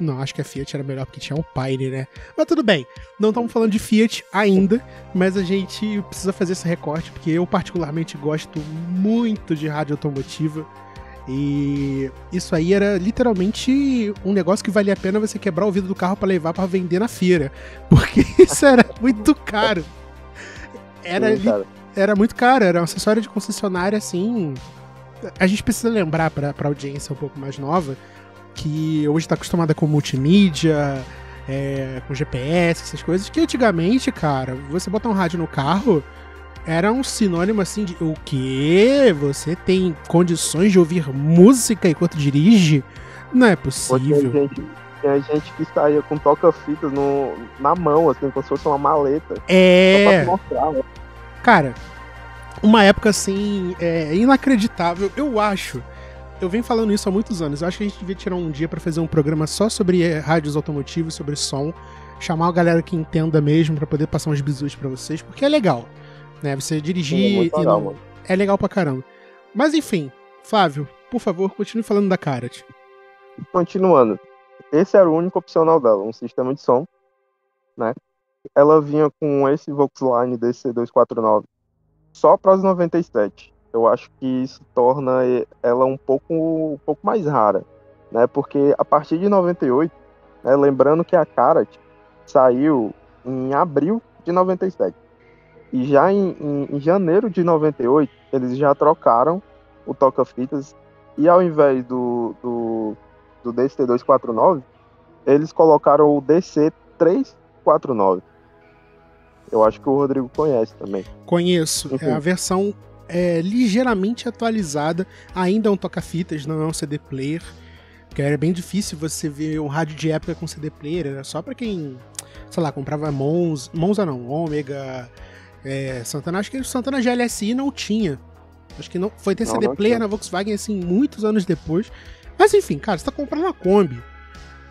Não, acho que a Fiat era melhor porque tinha o Pioneer, né? Mas tudo bem, não estamos falando de Fiat ainda, mas a gente precisa fazer esse recorte, porque eu particularmente gosto muito de rádio automotiva. E isso aí era literalmente um negócio que valia a pena você quebrar o vidro do carro para levar para vender na feira. Porque isso era muito caro. Era muito caro, era um acessório de concessionária, assim... A gente precisa lembrar pra audiência um pouco mais nova que hoje tá acostumada com multimídia, com GPS, essas coisas, que antigamente, cara, você botar um rádio no carro era um sinônimo assim de o quê? Você tem condições de ouvir música enquanto dirige? Não é possível. Tinha gente que saía com toca-fitas na mão, assim, como se fosse uma maleta. Só pra mostrar, né? Cara, uma época assim, inacreditável, eu acho. Eu venho falando isso há muitos anos. Eu acho que a gente devia tirar um dia pra fazer um programa só sobre rádios automotivos, sobre som. Chamar a galera que entenda mesmo pra poder passar uns bizus pra vocês, porque é legal, né? Você dirigir é legal pra caramba. Mas enfim, Flávio, por favor, continue falando da Karat. Continuando. Esse era o único opcional dela, um sistema de som, né? Ela vinha com esse Volkswagen DC249 só para as 97. Eu acho que isso torna ela um pouco mais rara, né? Porque a partir de 98, né, lembrando que a Karat saiu em abril de 97. E já em janeiro de 98, eles já trocaram o toca-fitas e ao invés do DC249, eles colocaram o DC349. Eu acho que o Rodrigo conhece também. Conheço. Enfim. É a versão ligeiramente atualizada. Ainda é um toca-fitas, não é um CD player. Porque era bem difícil você ver um rádio de época com CD player. Era só pra quem, sei lá, comprava Monza não, Ômega, Santana. Acho que o Santana GLSI não tinha. Acho que não foi ter CD player na Volkswagen assim muitos anos depois. Mas enfim, cara, você tá comprando uma Kombi.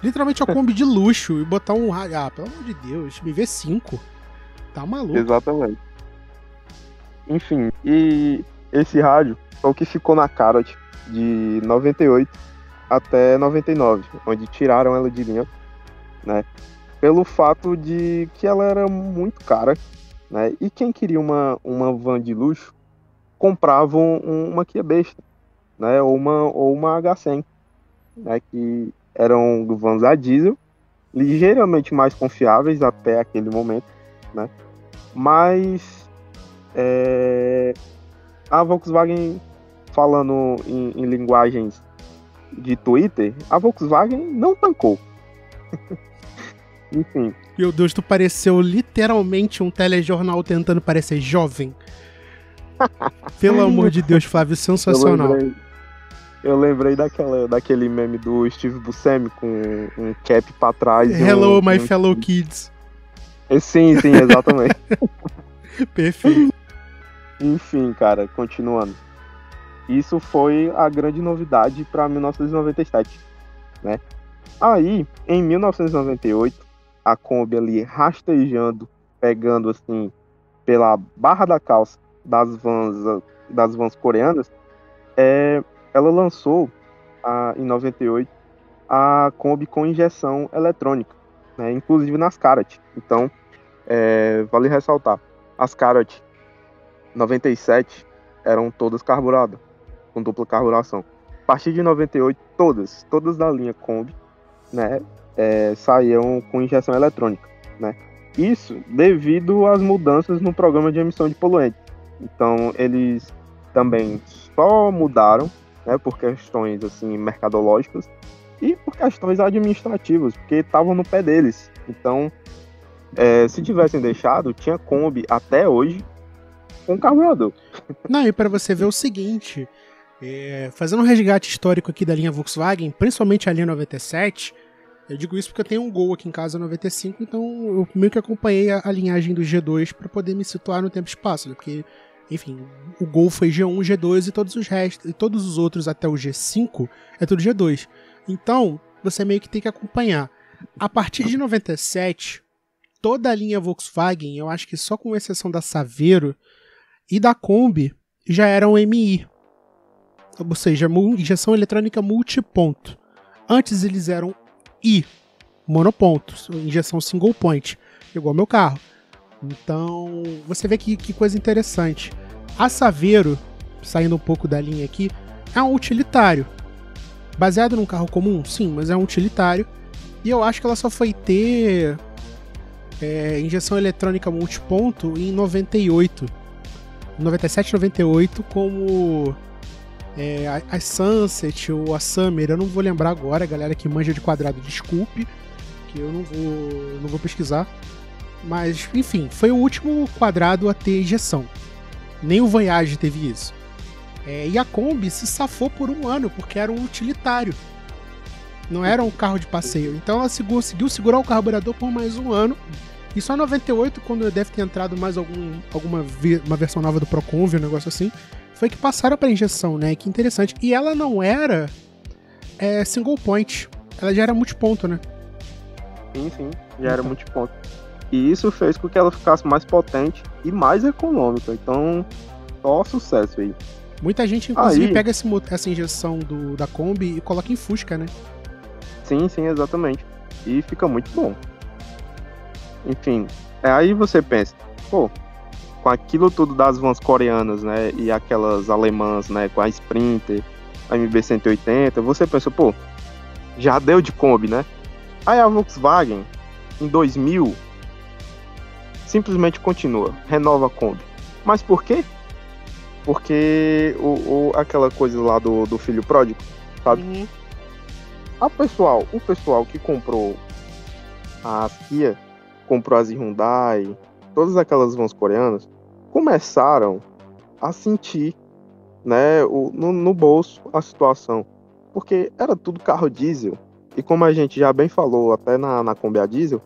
Literalmente uma Kombi de luxo e botar um rádio. Ah, pelo amor de Deus, me vê 5. Tá maluco. Exatamente. Enfim, e esse rádio foi o que ficou na Karat de 98 até 99, onde tiraram ela de linha, né? Pelo fato de que ela era muito cara, né? E quem queria uma van de luxo comprava uma Kia besta, né? Ou uma H100, né? Que eram vans a diesel, ligeiramente mais confiáveis até aquele momento, né? Mas a Volkswagen, falando em linguagens de Twitter, a Volkswagen não tancou, Enfim. Meu Deus, tu pareceu literalmente um telejornal tentando parecer jovem. Pelo amor de Deus, Flávio, sensacional. Eu lembrei daquele meme do Steve Buscemi com um cap pra trás. Hello, my fellow kids. Sim, exatamente. Perfeito. Enfim, cara, continuando. Isso foi a grande novidade para 1997, né? Aí, em 1998, a Kombi ali rastejando, pegando assim, pela barra da calça das vans coreanas, ela lançou, em 98, a Kombi com injeção eletrônica, né? Inclusive nas Karat. Então, vale ressaltar, as Karat 97 eram todas carburadas, com dupla carburação. A partir de 98, todas da linha Kombi, né, saíam com injeção eletrônica, né? Isso devido às mudanças no programa de emissão de poluentes. Então, eles também só mudaram, né, por questões assim mercadológicas e por questões administrativas, porque estavam no pé deles. Então, se tivessem deixado, tinha Kombi até hoje com carburador. Não, e para você ver o seguinte, fazendo um resgate histórico aqui da linha Volkswagen, principalmente a linha 97, eu digo isso porque eu tenho um Gol aqui em casa 95, então eu meio que acompanhei a linhagem do G2 para poder me situar no tempo e espaço, né? Porque, enfim, o Gol foi G1, G2 e todos os restos, e todos os outros até o G5 é tudo G2. Então, você meio que tem que acompanhar. A partir de 97, toda a linha Volkswagen, eu acho que só com exceção da Saveiro e da Kombi, já eram MI. Ou seja, injeção eletrônica multiponto. Antes eles eram I, monoponto, injeção single point, igual ao meu carro. Então, você vê que coisa interessante. A Saveiro, saindo um pouco da linha aqui, é um utilitário. Baseado num carro comum? Sim, mas é um utilitário. E eu acho que ela só foi ter injeção eletrônica multiponto em 98. 97, 98, como a Sunset ou a Summer, eu não vou lembrar agora, galera que manja de quadrado, desculpe, que eu não vou pesquisar. Mas, enfim, foi o último quadrado a ter injeção. Nem o Voyage teve isso. E a Kombi se safou por um ano, porque era um utilitário. Não era um carro de passeio. Então ela conseguiu segurar o carburador por mais um ano. E só em 98, quando deve ter entrado mais uma versão nova do ProConv, um negócio assim, foi que passaram para injeção, né? Que interessante. E ela não era single point. Ela já era multiponto, né? Sim, já era multiponto. E isso fez com que ela ficasse mais potente e mais econômica. Então, só sucesso aí. Muita gente, inclusive, pega essa injeção da Kombi e coloca em Fusca, né? Sim, exatamente. E fica muito bom. Enfim, aí você pensa, pô, com aquilo tudo das vans coreanas, né, e aquelas alemãs, né, com a Sprinter, a MB-180, você pensa, pô, já deu de Kombi, né? Aí a Volkswagen, em 2000, simplesmente continua, renova a Kombi. Mas por quê? Porque aquela coisa lá do filho pródigo, sabe? Uhum. O pessoal que comprou a Kia, comprou as Hyundai, todas aquelas vans coreanas, começaram a sentir, né, no bolso a situação. Porque era tudo carro diesel. E como a gente já bem falou até na Kombi a diesel,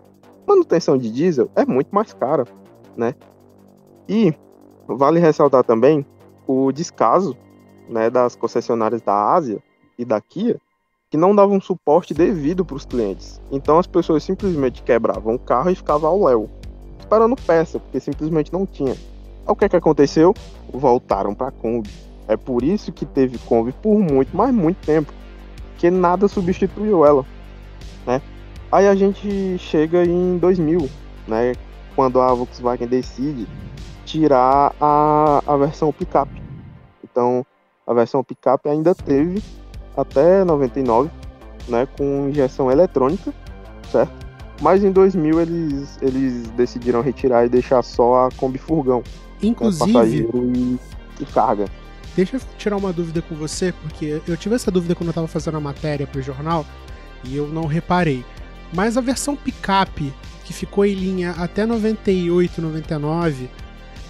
manutenção de diesel é muito mais cara, né? E vale ressaltar também o descaso, né, das concessionárias da Ásia e da Kia, que não davam suporte devido para os clientes. Então as pessoas simplesmente quebravam o carro e ficavam ao léu, esperando peça, porque simplesmente não tinha. Aí o que aconteceu? Voltaram para a Kombi. É por isso que teve Kombi por muito, mas muito tempo, que nada substituiu ela, né? Aí a gente chega em 2000, né, quando a Volkswagen decide tirar a versão picape. Então a versão picape ainda teve até 99, né, com injeção eletrônica, certo? Mas em 2000 eles decidiram retirar e deixar só a Kombi furgão, inclusive, passageiro e carga. Deixa eu tirar uma dúvida com você, porque eu tive essa dúvida quando eu estava fazendo a matéria para o jornal e eu não reparei. Mas a versão picape, que ficou em linha até 98, 99,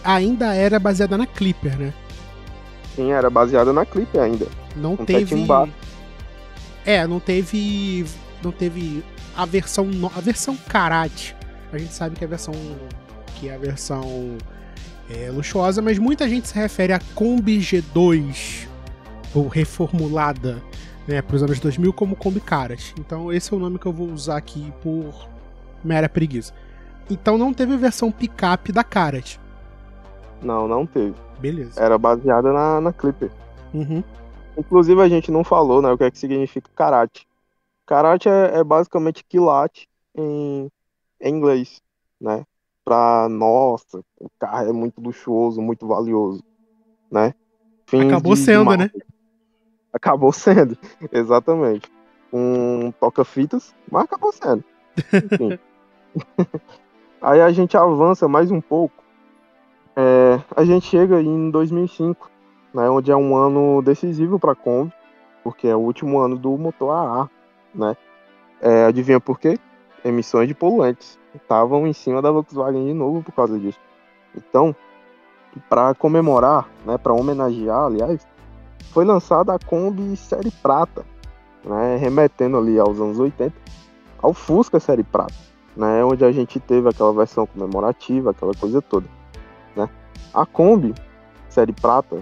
ainda era baseada na Clipper, né? Sim, era baseada na Clipper ainda. Não Um teve. tetinho baixo. Não teve. Não teve a versão Karate. A gente sabe que a versão. Que é a versão luxuosa, mas muita gente se refere a Kombi G2, ou reformulada, né, para os anos 2000, como Kombi Karat. Então esse é o nome que eu vou usar aqui por mera preguiça. Então não teve versão picape da Karat. Não teve. Beleza. Era baseada na Clipper. Uhum. Inclusive a gente não falou, né, o que é que significa Karate. Karate é basicamente quilate em inglês, né? Nossa, o carro é muito luxuoso, muito valioso, né? Acabou sendo, né? Acabou sendo, exatamente. Um toca-fitas, mas acabou sendo. Enfim. Aí a gente avança mais um pouco. A gente chega em 2005, né, onde é um ano decisivo para a Kombi, porque é o último ano do motor AA, né? Adivinha por quê? Emissões de poluentes estavam em cima da Volkswagen de novo por causa disso. Então, para comemorar, né, para homenagear, aliás, foi lançada a Kombi Série Prata, né, remetendo ali aos anos 80, ao Fusca Série Prata, né, onde a gente teve aquela versão comemorativa, aquela coisa toda, né. A Kombi Série Prata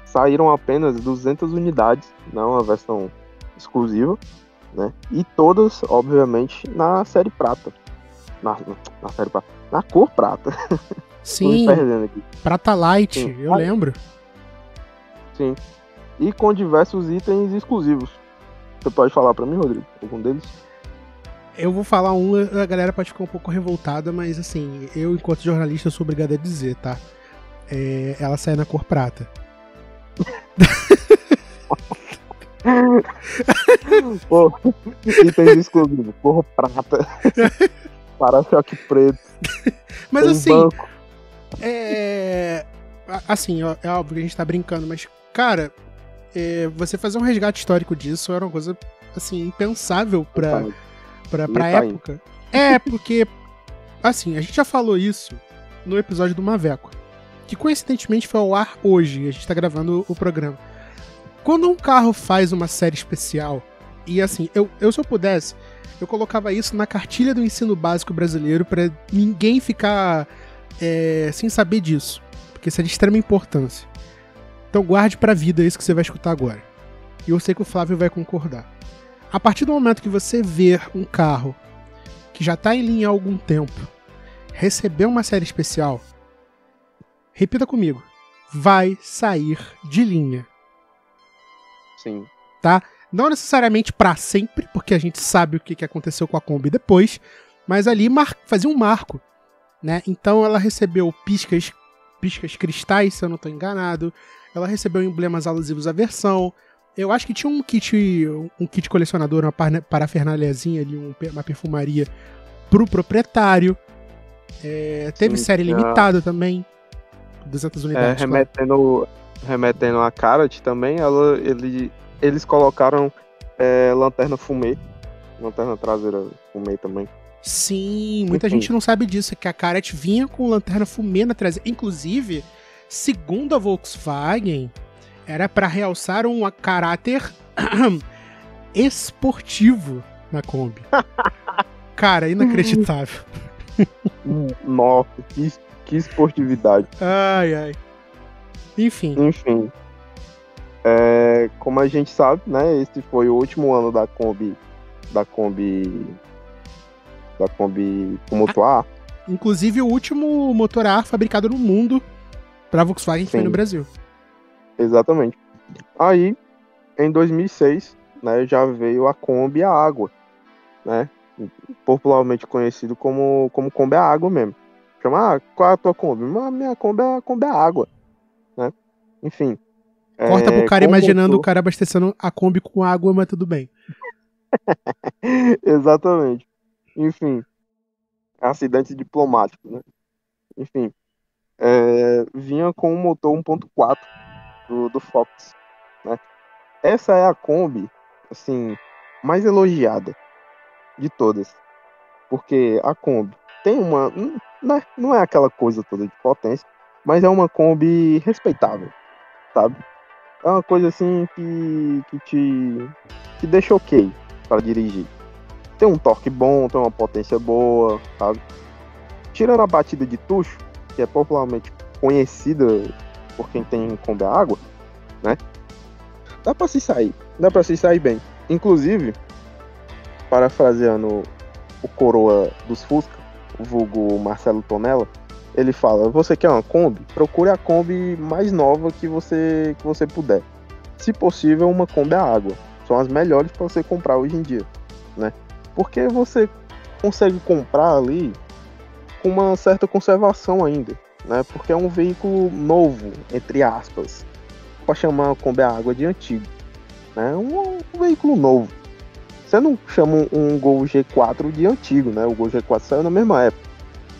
saíram apenas 200 unidades, não a versão exclusiva, né, e todas, obviamente, na Série Prata, na Série Prata, na cor prata. Sim, Prata Light, sim. Eu lembro. Sim. E com diversos itens exclusivos. Você pode falar pra mim, Rodrigo? Algum deles? Eu vou falar a galera pode ficar um pouco revoltada, mas assim, eu, enquanto jornalista, sou obrigado a dizer, tá? Ela sai na cor prata. Pô, itens exclusivos, cor prata. Para-choque preto. Mas assim, banco. Assim, é óbvio que a gente tá brincando, mas, cara, você fazer um resgate histórico disso era uma coisa, assim, impensável pra época. Porque, assim, a gente já falou isso no episódio do Maveco, que coincidentemente foi ao ar hoje, a gente tá gravando o programa. Quando um carro faz uma série especial, e assim, eu se eu pudesse, eu colocava isso na cartilha do ensino básico brasileiro pra ninguém ficar sem saber disso, porque isso é de extrema importância. Então guarde pra vida isso que você vai escutar agora. E eu sei que o Flávio vai concordar. A partir do momento que você vê um carro que já tá em linha há algum tempo receber uma série especial, repita comigo, vai sair de linha. Sim. Tá? Não necessariamente pra sempre, porque a gente sabe o que aconteceu com a Kombi depois, mas ali fazia um marco, né? Então ela recebeu piscas cristais, se eu não estou enganado. Ela recebeu emblemas alusivos à versão. Eu acho que tinha um kit colecionador, uma parafernaliazinha ali, uma perfumaria pro proprietário. Teve série limitada também, 200 unidades. Remetendo a Karat também, eles colocaram lanterna fumê, lanterna traseira fumê também. Sim, muita gente não sabe disso, que a Karat vinha com lanterna fumê na traseira. Inclusive, segundo a Volkswagen, era para realçar um caráter esportivo na Kombi. Cara, inacreditável. Nossa, que esportividade. Ai. Enfim. Como a gente sabe, né, esse foi o último ano da Kombi com motor A. Inclusive o último motor A fabricado no mundo pra Volkswagen que foi no Brasil. Exatamente. Aí, em 2006, né, já veio a Kombi a água, né, popularmente conhecido como Kombi a água mesmo. Chama, qual é a tua Kombi? A minha Kombi é a Kombi a água, né? Enfim. Corta pro cara imaginando o cara abastecendo a Kombi com água, mas tudo bem. Exatamente. Enfim. Acidente diplomático, né? Enfim. Vinha com um motor 1.4 do Fox, né? Essa é a Kombi, assim, mais elogiada, de todas. Porque a Kombi tem uma... Não é aquela coisa toda de potência, mas é uma Kombi respeitável, sabe? É uma coisa assim que deixa ok para dirigir. Tem um torque bom, tem uma potência boa, sabe? Tirando a batida de tucho, que é popularmente conhecida por quem tem Kombi a água, né? Dá para se sair bem. Inclusive, parafraseando o coroa dos Fusca, o vulgo Marcelo Tonella, ele fala: você quer uma Kombi? Procure a Kombi mais nova que você puder. Se possível, uma Kombi a água. São as melhores para você comprar hoje em dia, né? Porque você consegue comprar ali com uma certa conservação ainda, né? Porque é um veículo novo, entre aspas, para chamar a Kombi a água de antigo, né? Um veículo novo. Você não chama um Gol G4 de antigo, né? O Gol G4 saiu na mesma época.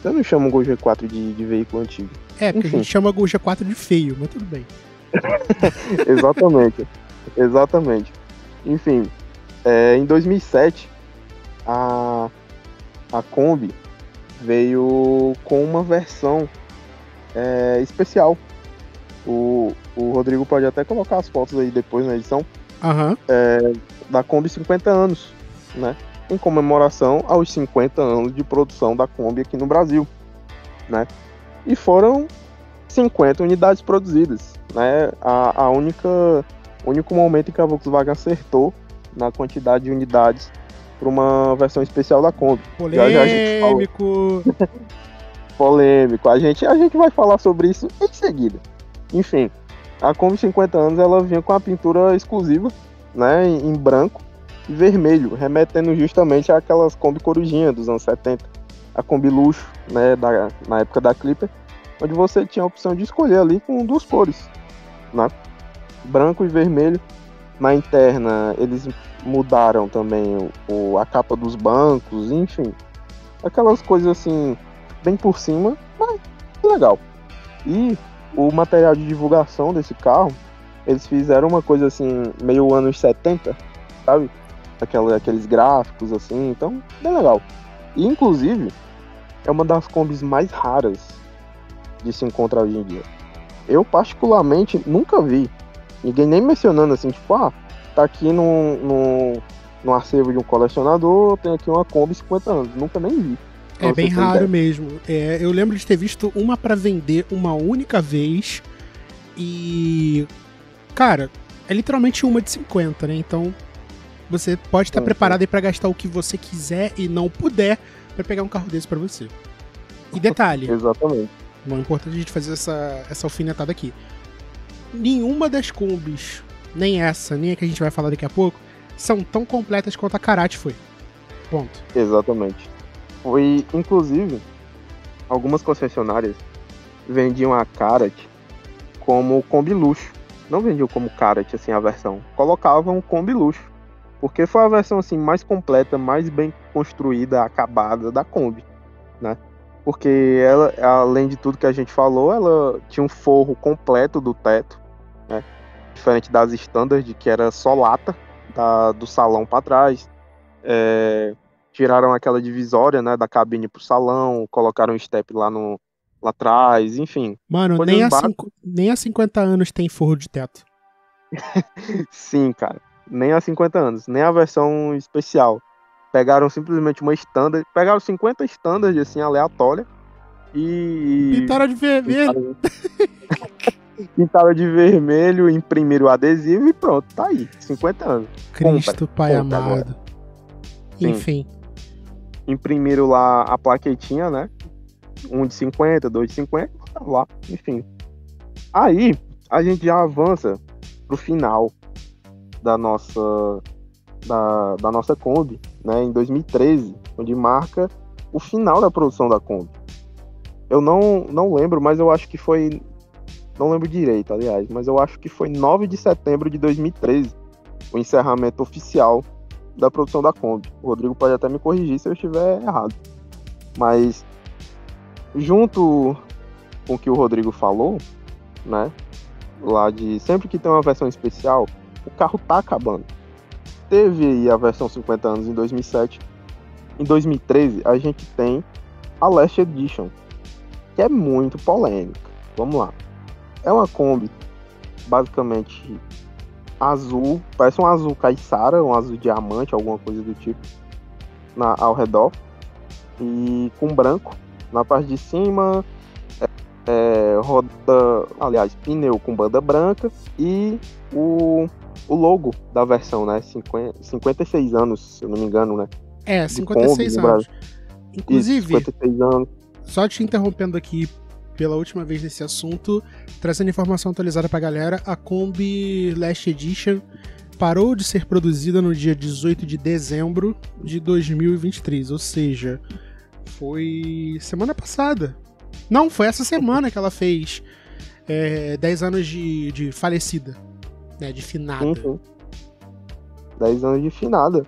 Você não chama um Gol G4 de veículo antigo. Porque enfim, a gente chama Gol G4 de feio, mas tudo bem. Exatamente. Enfim, em 2007, a Kombi veio com uma versão especial. O Rodrigo pode até colocar as fotos aí depois na edição. Da Kombi 50 anos, né? Em comemoração aos 50 anos de produção da Kombi aqui no Brasil, né? E foram 50 unidades produzidas, né? O único momento em que a Volkswagen acertou na quantidade de unidades para uma versão especial da Kombi. Polêmico! Polêmico. A gente vai falar sobre isso em seguida. Enfim, a Kombi 50 anos ela vinha com a pintura exclusiva, né, em branco e vermelho, remetendo justamente àquelas Kombi corujinha dos anos 70, a Kombi luxo, né, na época da Clipper, onde você tinha a opção de escolher ali com duas cores, né, branco e vermelho. Na interna eles mudaram também a capa dos bancos, enfim, aquelas coisas assim bem por cima, mas legal. E o material de divulgação desse carro, eles fizeram uma coisa assim, meio anos 70, sabe? Aqueles gráficos assim, então, bem legal. E, inclusive, é uma das Kombis mais raras de se encontrar hoje em dia. Eu, particularmente, nunca vi ninguém nem mencionando assim, tipo, tá aqui no acervo de um colecionador, tem aqui uma Kombi 50 anos. Nunca nem vi. É bem raro mesmo. Eu lembro de ter visto uma pra vender uma única vez e... Cara, é literalmente uma de 50, né? Então, você pode estar preparado aí pra gastar o que você quiser e não puder pra pegar um carro desse pra você. E detalhe. Exatamente. Não é importante a gente fazer essa alfinetada aqui. Nenhuma das Kombis, nem essa, nem a que a gente vai falar daqui a pouco, são tão completas quanto a Karate foi. Ponto. Exatamente. Foi, inclusive, algumas concessionárias vendiam a Karate como Kombi luxo. Não vendiam como Karate, assim, a versão. Colocavam Kombi luxo. Porque foi a versão, assim, mais completa, mais bem construída, acabada da Kombi, né? Porque ela, além de tudo que a gente falou, ela tinha um forro completo do teto, né? Diferente das Standard, que era só lata do salão para trás. Tiraram aquela divisória, né, da cabine pro salão, colocaram um step lá atrás, enfim. Mano, nem a 50 anos tem forro de teto. Sim, cara. Nem a 50 anos, nem a versão especial. Pegaram simplesmente uma standard, pegaram 50 standard, assim, aleatória, e... Pintaram de vermelho. Pintaram de vermelho, imprimiram o adesivo e pronto, tá aí, 50 anos. Cristo, Pai amado. Enfim. Imprimiram lá a plaquetinha, né? Um de 50, dois de 50, lá, enfim. Aí, a gente já avança pro final da nossa Kombi, né? Em 2013, onde marca o final da produção da Kombi. Eu não lembro, mas eu acho que foi... Não lembro direito, aliás, mas eu acho que foi 9 de setembro de 2013, o encerramento oficial da produção da Kombi. O Rodrigo pode até me corrigir se eu estiver errado. Mas, junto com o que o Rodrigo falou, né, lá de sempre que tem uma versão especial, o carro tá acabando. Teve aí a versão 50 anos em 2007, em 2013, a gente tem a Last Edition, que é muito polêmica. Vamos lá. É uma Kombi, basicamente, azul, parece um azul caiçara, um azul diamante, alguma coisa do tipo, ao redor, e com branco. Na parte de cima, pneu com banda branca e o logo da versão, né? 56 anos, se eu não me engano, né? 56 anos. Inclusive, isso, 56 anos. Só te interrompendo aqui pela última vez nesse assunto, trazendo informação atualizada pra galera, a Kombi Last Edition parou de ser produzida no dia 18 de dezembro de 2023, ou seja, foi semana passada. Não, foi essa semana que ela fez 10 anos de falecida, né, de finada. Uhum. 10 anos de finada.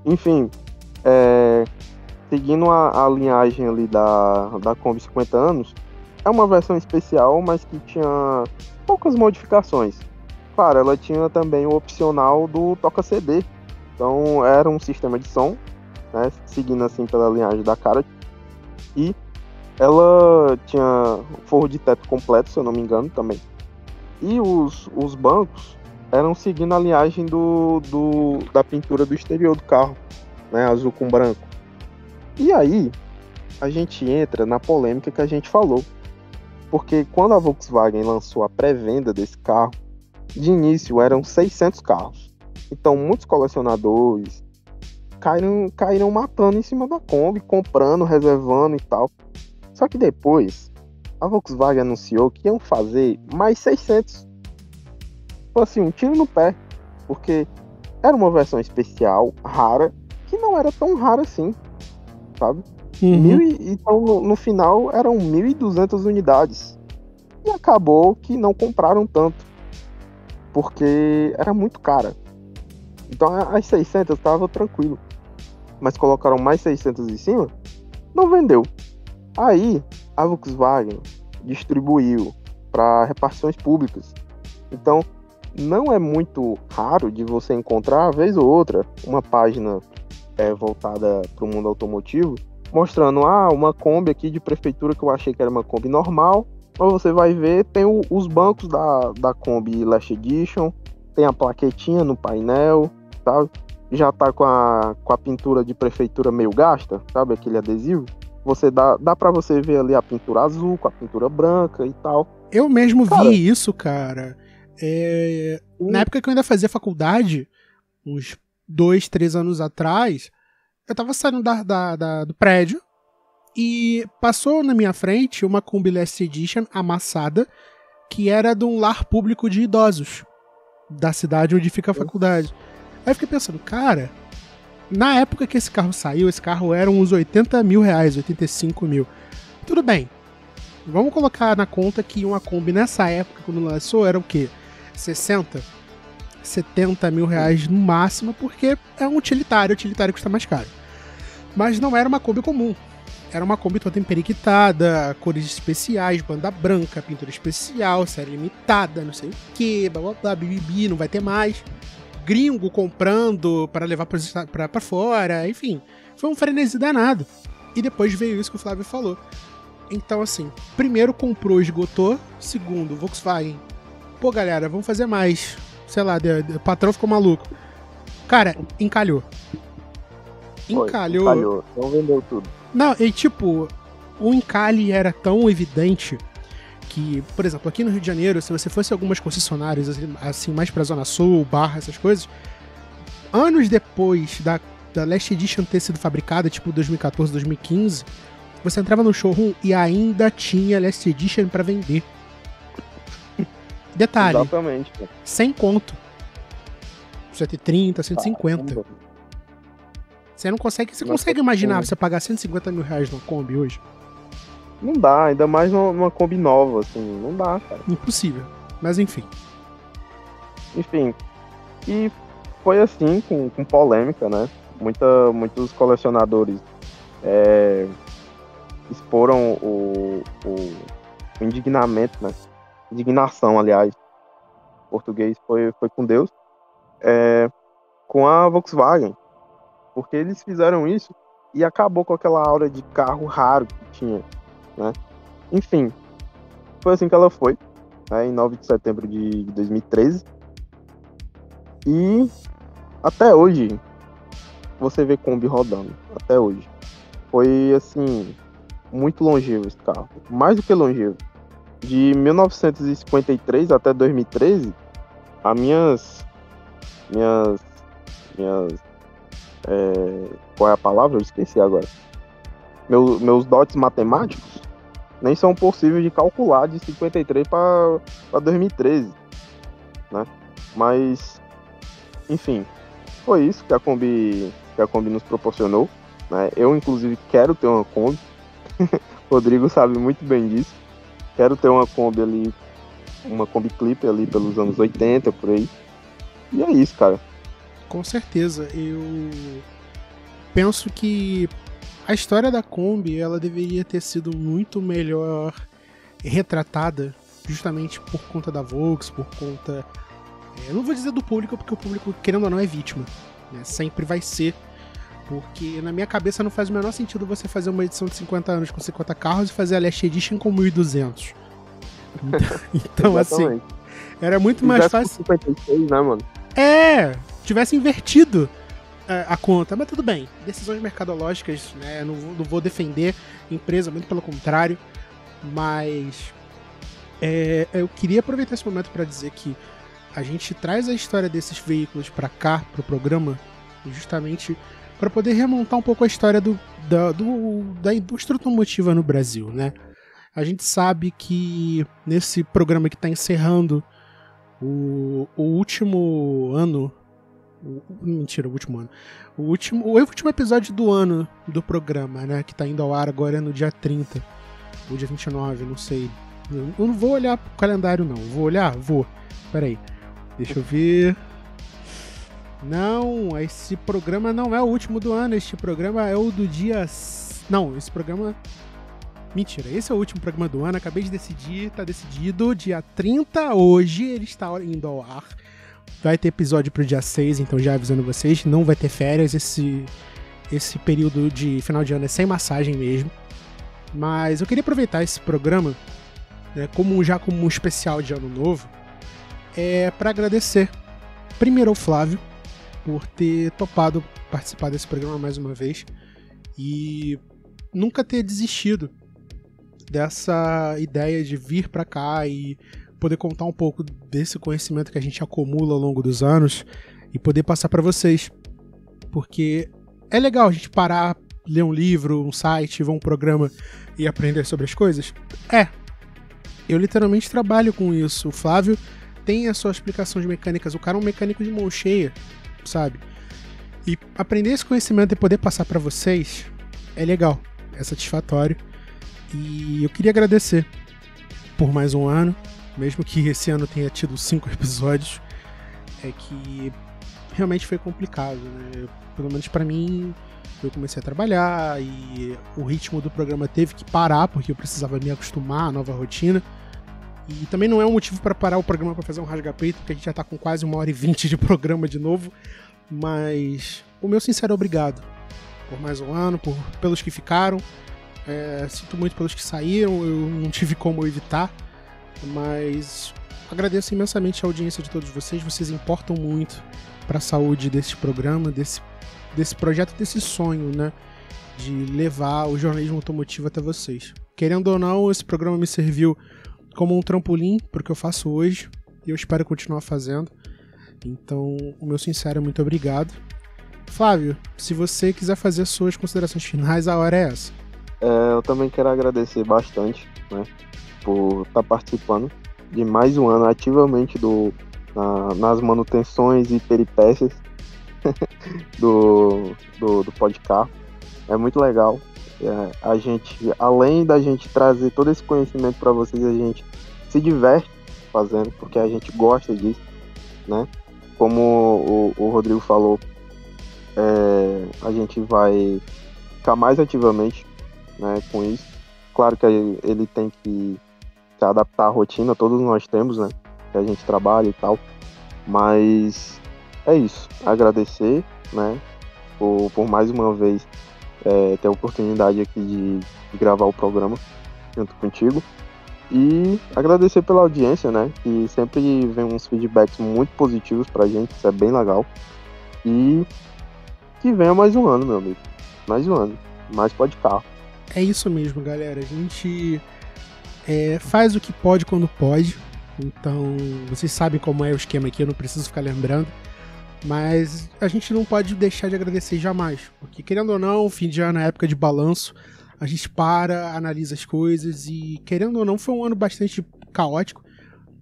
Enfim, seguindo a linhagem ali da Kombi 50 anos, é uma versão especial, mas que tinha poucas modificações. Claro, ela tinha também o opcional do toca-CD. Então era um sistema de som, né, seguindo assim pela linhagem da cara. E ela tinha forro de teto completo, se eu não me engano, também. E os bancos eram seguindo a linhagem da pintura do exterior do carro, né, azul com branco. E aí, a gente entra na polêmica que a gente falou. Porque quando a Volkswagen lançou a pré-venda desse carro, de início eram 600 carros. Então muitos colecionadores caíram matando em cima da Kombi, comprando, reservando e tal. Só que depois, a Volkswagen anunciou que iam fazer mais 600. Foi assim, um tiro no pé. Porque era uma versão especial, rara, que não era tão rara assim, sabe? Uhum. Então no final eram 1.200 unidades. E acabou que não compraram tanto, porque era muito cara. Então as 600 estava tranquilo, mas colocaram mais 600 em cima, não vendeu. Aí a Volkswagen distribuiu para repartições públicas. Então não é muito raro de você encontrar, vez ou outra, uma página voltada para o mundo automotivo, mostrando uma Kombi aqui de prefeitura que eu achei que era uma Kombi normal, mas você vai ver, tem os bancos da Kombi Last Edition, tem a plaquetinha no painel, sabe? Já tá com a pintura de prefeitura meio gasta, sabe? Aquele adesivo. Dá pra você ver ali a pintura azul com a pintura branca e tal. Eu mesmo vi isso, cara. Na época que eu ainda fazia faculdade, uns 2, 3 anos atrás, eu tava saindo do prédio e passou na minha frente uma Kombi Last Edition amassada, que era de um lar público de idosos da cidade onde fica a faculdade. Aí eu fiquei pensando, cara, na época que esse carro saiu, esse carro era uns 80 mil reais, 85 mil. Tudo bem, vamos colocar na conta que uma Kombi nessa época, quando lançou, era o quê? 60, 70 mil reais no máximo, porque é um utilitário custa mais caro. Mas não era uma Kombi comum. Era uma Kombi toda emperiquitada, cores especiais, banda branca, pintura especial, série limitada, não sei o que, blá blá blá, bibibi, não vai ter mais. Gringo comprando para levar pra fora, enfim. Foi um frenesi danado. E depois veio isso que o Flávio falou. Então, assim, primeiro comprou, esgotou. Segundo, Volkswagen. Pô, galera, vamos fazer mais. Sei lá, o patrão ficou maluco. Cara, encalhou. Encalhou. Não vendeu tudo. Não, e tipo, o encalhe era tão evidente que, por exemplo, aqui no Rio de Janeiro, se você fosse algumas concessionárias, assim, mais pra Zona Sul, Barra, essas coisas, anos depois da Last Edition ter sido fabricada, tipo 2014, 2015, você entrava no showroom e ainda tinha Last Edition pra vender. Detalhe, exatamente, 100 conto. 130, 150. Você não consegue. Você consegue imaginar você pagar 150 mil reais numa Kombi hoje? Não dá, ainda mais numa Kombi nova, assim, não dá, cara. Impossível. Mas enfim. Enfim. E foi assim, com polêmica, né? Muitos colecionadores exporam o indignamento, né? Indignação, aliás. Em português foi com Deus. Com a Volkswagen. Porque eles fizeram isso e acabou com aquela aura de carro raro que tinha, né? Enfim, foi assim que ela foi, né, em 9 de setembro de 2013. E até hoje, você vê Kombi rodando, até hoje. Foi, assim, muito longevo esse carro, mais do que longevo. De 1953 até 2013, as minhas qual é a palavra? Eu esqueci agora. Meus dotes matemáticos nem são possíveis de calcular de 53 para 2013, né? Mas, enfim, foi isso que a Kombi nos proporcionou, né? Eu, inclusive, quero ter uma Kombi. Rodrigo sabe muito bem disso. Quero ter uma Kombi ali, uma Kombi Clip ali pelos anos 80, por aí. E é isso, cara. Com certeza. Eu penso que a história da Kombi, ela deveria ter sido muito melhor retratada, justamente por conta da Volks, por conta... Eu não vou dizer do público, porque o público, querendo ou não, é vítima, né? Sempre vai ser. Porque na minha cabeça não faz o menor sentido você fazer uma edição de 50 anos com 50 carros e fazer a Last Edition com 1.200. Então assim, era muito mais fácil... 56, né, mano? Tivesse invertido a conta, mas tudo bem, decisões mercadológicas, né? Não vou defender empresa, muito pelo contrário, mas eu queria aproveitar esse momento para dizer que a gente traz a história desses veículos para cá, pro programa, justamente para poder remontar um pouco a história da indústria automotiva no Brasil, né? A gente sabe que nesse programa que está encerrando o último ano. Mentira, o último ano. O último episódio do ano do programa, né? Que tá indo ao ar agora no dia 30. Ou dia 29, não sei. Eu não vou olhar pro calendário, não. Vou olhar? Vou. Pera aí. Deixa eu ver. Não, esse programa não é o último do ano. Este programa é o do dia... Não, esse programa... Mentira, esse é o último programa do ano. Acabei de decidir, tá decidido. Dia 30, hoje, ele está indo ao ar. Vai ter episódio pro dia 6, então já avisando vocês, não vai ter férias, esse período de final de ano é sem massagem mesmo. Mas eu queria aproveitar esse programa, né, como um especial de ano novo, para agradecer primeiro ao Flávio por ter topado participar desse programa mais uma vez e nunca ter desistido dessa ideia de vir para cá e poder contar um pouco desse conhecimento que a gente acumula ao longo dos anos e poder passar para vocês. Porque é legal a gente parar, ler um livro, um site, ver um programa e aprender sobre as coisas. Eu literalmente trabalho com isso. O Flávio tem a sua explicação de mecânicas. O cara é um mecânico de mão cheia, sabe? E aprender esse conhecimento e poder passar para vocês é legal, é satisfatório. E eu queria agradecer por mais um ano. Mesmo que esse ano tenha tido 5 episódios, é que realmente foi complicado, né? Pelo menos pra mim, eu comecei a trabalhar e o ritmo do programa teve que parar, porque eu precisava me acostumar à nova rotina. E também não é um motivo para parar o programa para fazer um rasga-peito, porque a gente já tá com quase 1h20 de programa de novo. Mas o meu sincero obrigado por mais um ano, pelos que ficaram. Sinto muito pelos que saíram, eu não tive como evitar. Mas agradeço imensamente a audiência de todos vocês. Vocês importam muito para a saúde desse programa, desse projeto, desse sonho, né, de levar o jornalismo automotivo até vocês. Querendo ou não, esse programa me serviu como um trampolim para o que eu faço hoje e eu espero continuar fazendo. Então, o meu sincero muito obrigado. Flávio, se você quiser fazer suas considerações finais, a hora é essa. Eu também quero agradecer bastante, né, por estar participando de mais um ano ativamente nas manutenções e peripécias do podcast. É muito legal. A gente, além da gente trazer todo esse conhecimento para vocês, a gente se diverte fazendo, porque a gente gosta disso, né? Como o Rodrigo falou, a gente vai ficar mais ativamente, né, com isso. Claro que ele tem que se adaptar à rotina, todos nós temos, né, que a gente trabalha e tal, mas é isso, agradecer, né, por mais uma vez ter a oportunidade aqui de gravar o programa junto contigo. E agradecer pela audiência, né? Que sempre vem uns feedbacks muito positivos pra gente, isso é bem legal. E que venha mais um ano, meu amigo. Mais um ano. Mais podcast. É isso mesmo, galera. A gente faz o que pode quando pode. Então, vocês sabem como é o esquema aqui, eu não preciso ficar lembrando. Mas a gente não pode deixar de agradecer jamais. Porque, querendo ou não, fim de ano é época de balanço. A gente analisa as coisas e, querendo ou não, foi um ano bastante caótico.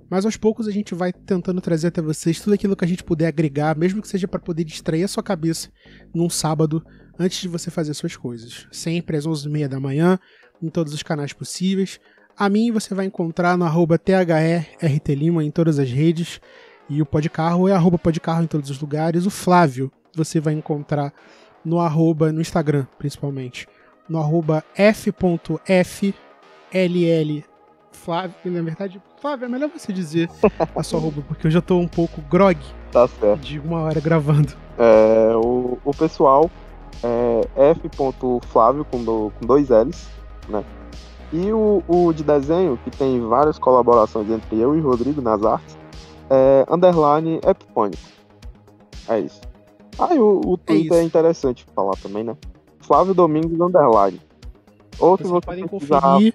Mas aos poucos a gente vai tentando trazer até vocês tudo aquilo que a gente puder agregar, mesmo que seja para poder distrair a sua cabeça num sábado antes de você fazer suas coisas. Sempre às 11h30 da manhã, em todos os canais possíveis. A mim você vai encontrar no @THERTLima em todas as redes. E o Podcarro é @Podcarro em todos os lugares. O Flávio você vai encontrar no Instagram, principalmente. No @f.fll Flávio, na verdade, Flávio, é melhor você dizer a sua arroba, porque eu já tô um pouco grog Tá certo. de uma hora gravando. O pessoal é f.flávio com 2 L's, né? E o de desenho, que tem várias colaborações entre eu e o Rodrigo nas artes, _ Epipônico. É isso. E o Twitter é interessante falar também, né? Flávio Domingos _. Ou se você podem pesquisar... conferir.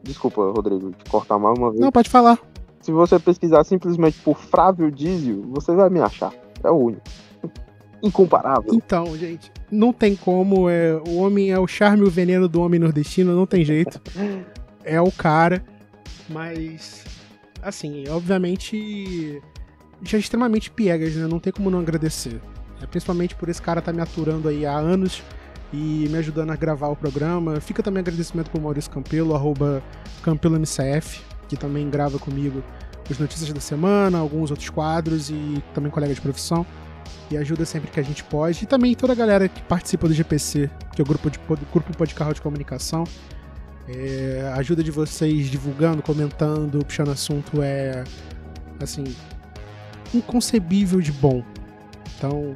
Desculpa, Rodrigo, te cortar mais uma vez. Não, pode falar. Se você pesquisar simplesmente por Flávio Dízio, você vai me achar. É o único. Incomparável. Então, gente, não tem como. O homem é o charme e o veneno do homem nordestino, não tem jeito. É o cara. Mas, assim, obviamente, já é extremamente piegas, né? Não tem como não agradecer. Principalmente por esse cara estar me aturando aí há anos e me ajudando a gravar o programa. Fica também agradecimento pro Maurício Campelo, @CampeloMCF, que também grava comigo as notícias da semana, alguns outros quadros e também colega de profissão. E ajuda sempre que a gente pode. E também toda a galera que participa do GPC, que é o Grupo Podcarro de Comunicação. A ajuda de vocês divulgando, comentando, puxando assunto é, assim, inconcebível de bom. Então,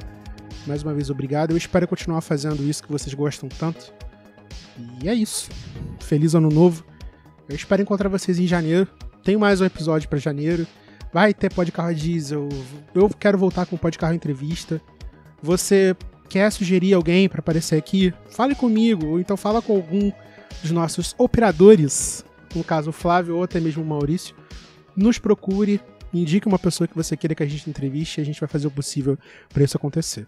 mais uma vez, obrigado. Eu espero continuar fazendo isso que vocês gostam tanto. E é isso. Feliz ano novo. Eu espero encontrar vocês em janeiro. Tem mais um episódio para janeiro. Vai ter Podcarro Diesel. Eu quero voltar com o Podcarro Entrevista. Você quer sugerir alguém para aparecer aqui? Fale comigo. Ou então fala com algum dos nossos operadores. No caso, o Flávio ou até mesmo o Maurício. Nos procure. Indique uma pessoa que você queira que a gente entreviste. E a gente vai fazer o possível para isso acontecer.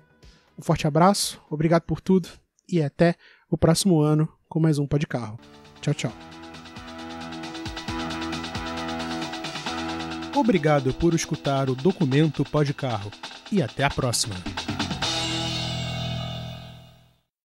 Um forte abraço. Obrigado por tudo. E até o próximo ano com mais um Podcarro. Tchau, tchau. Obrigado por escutar o Documento Podcarro e até a próxima.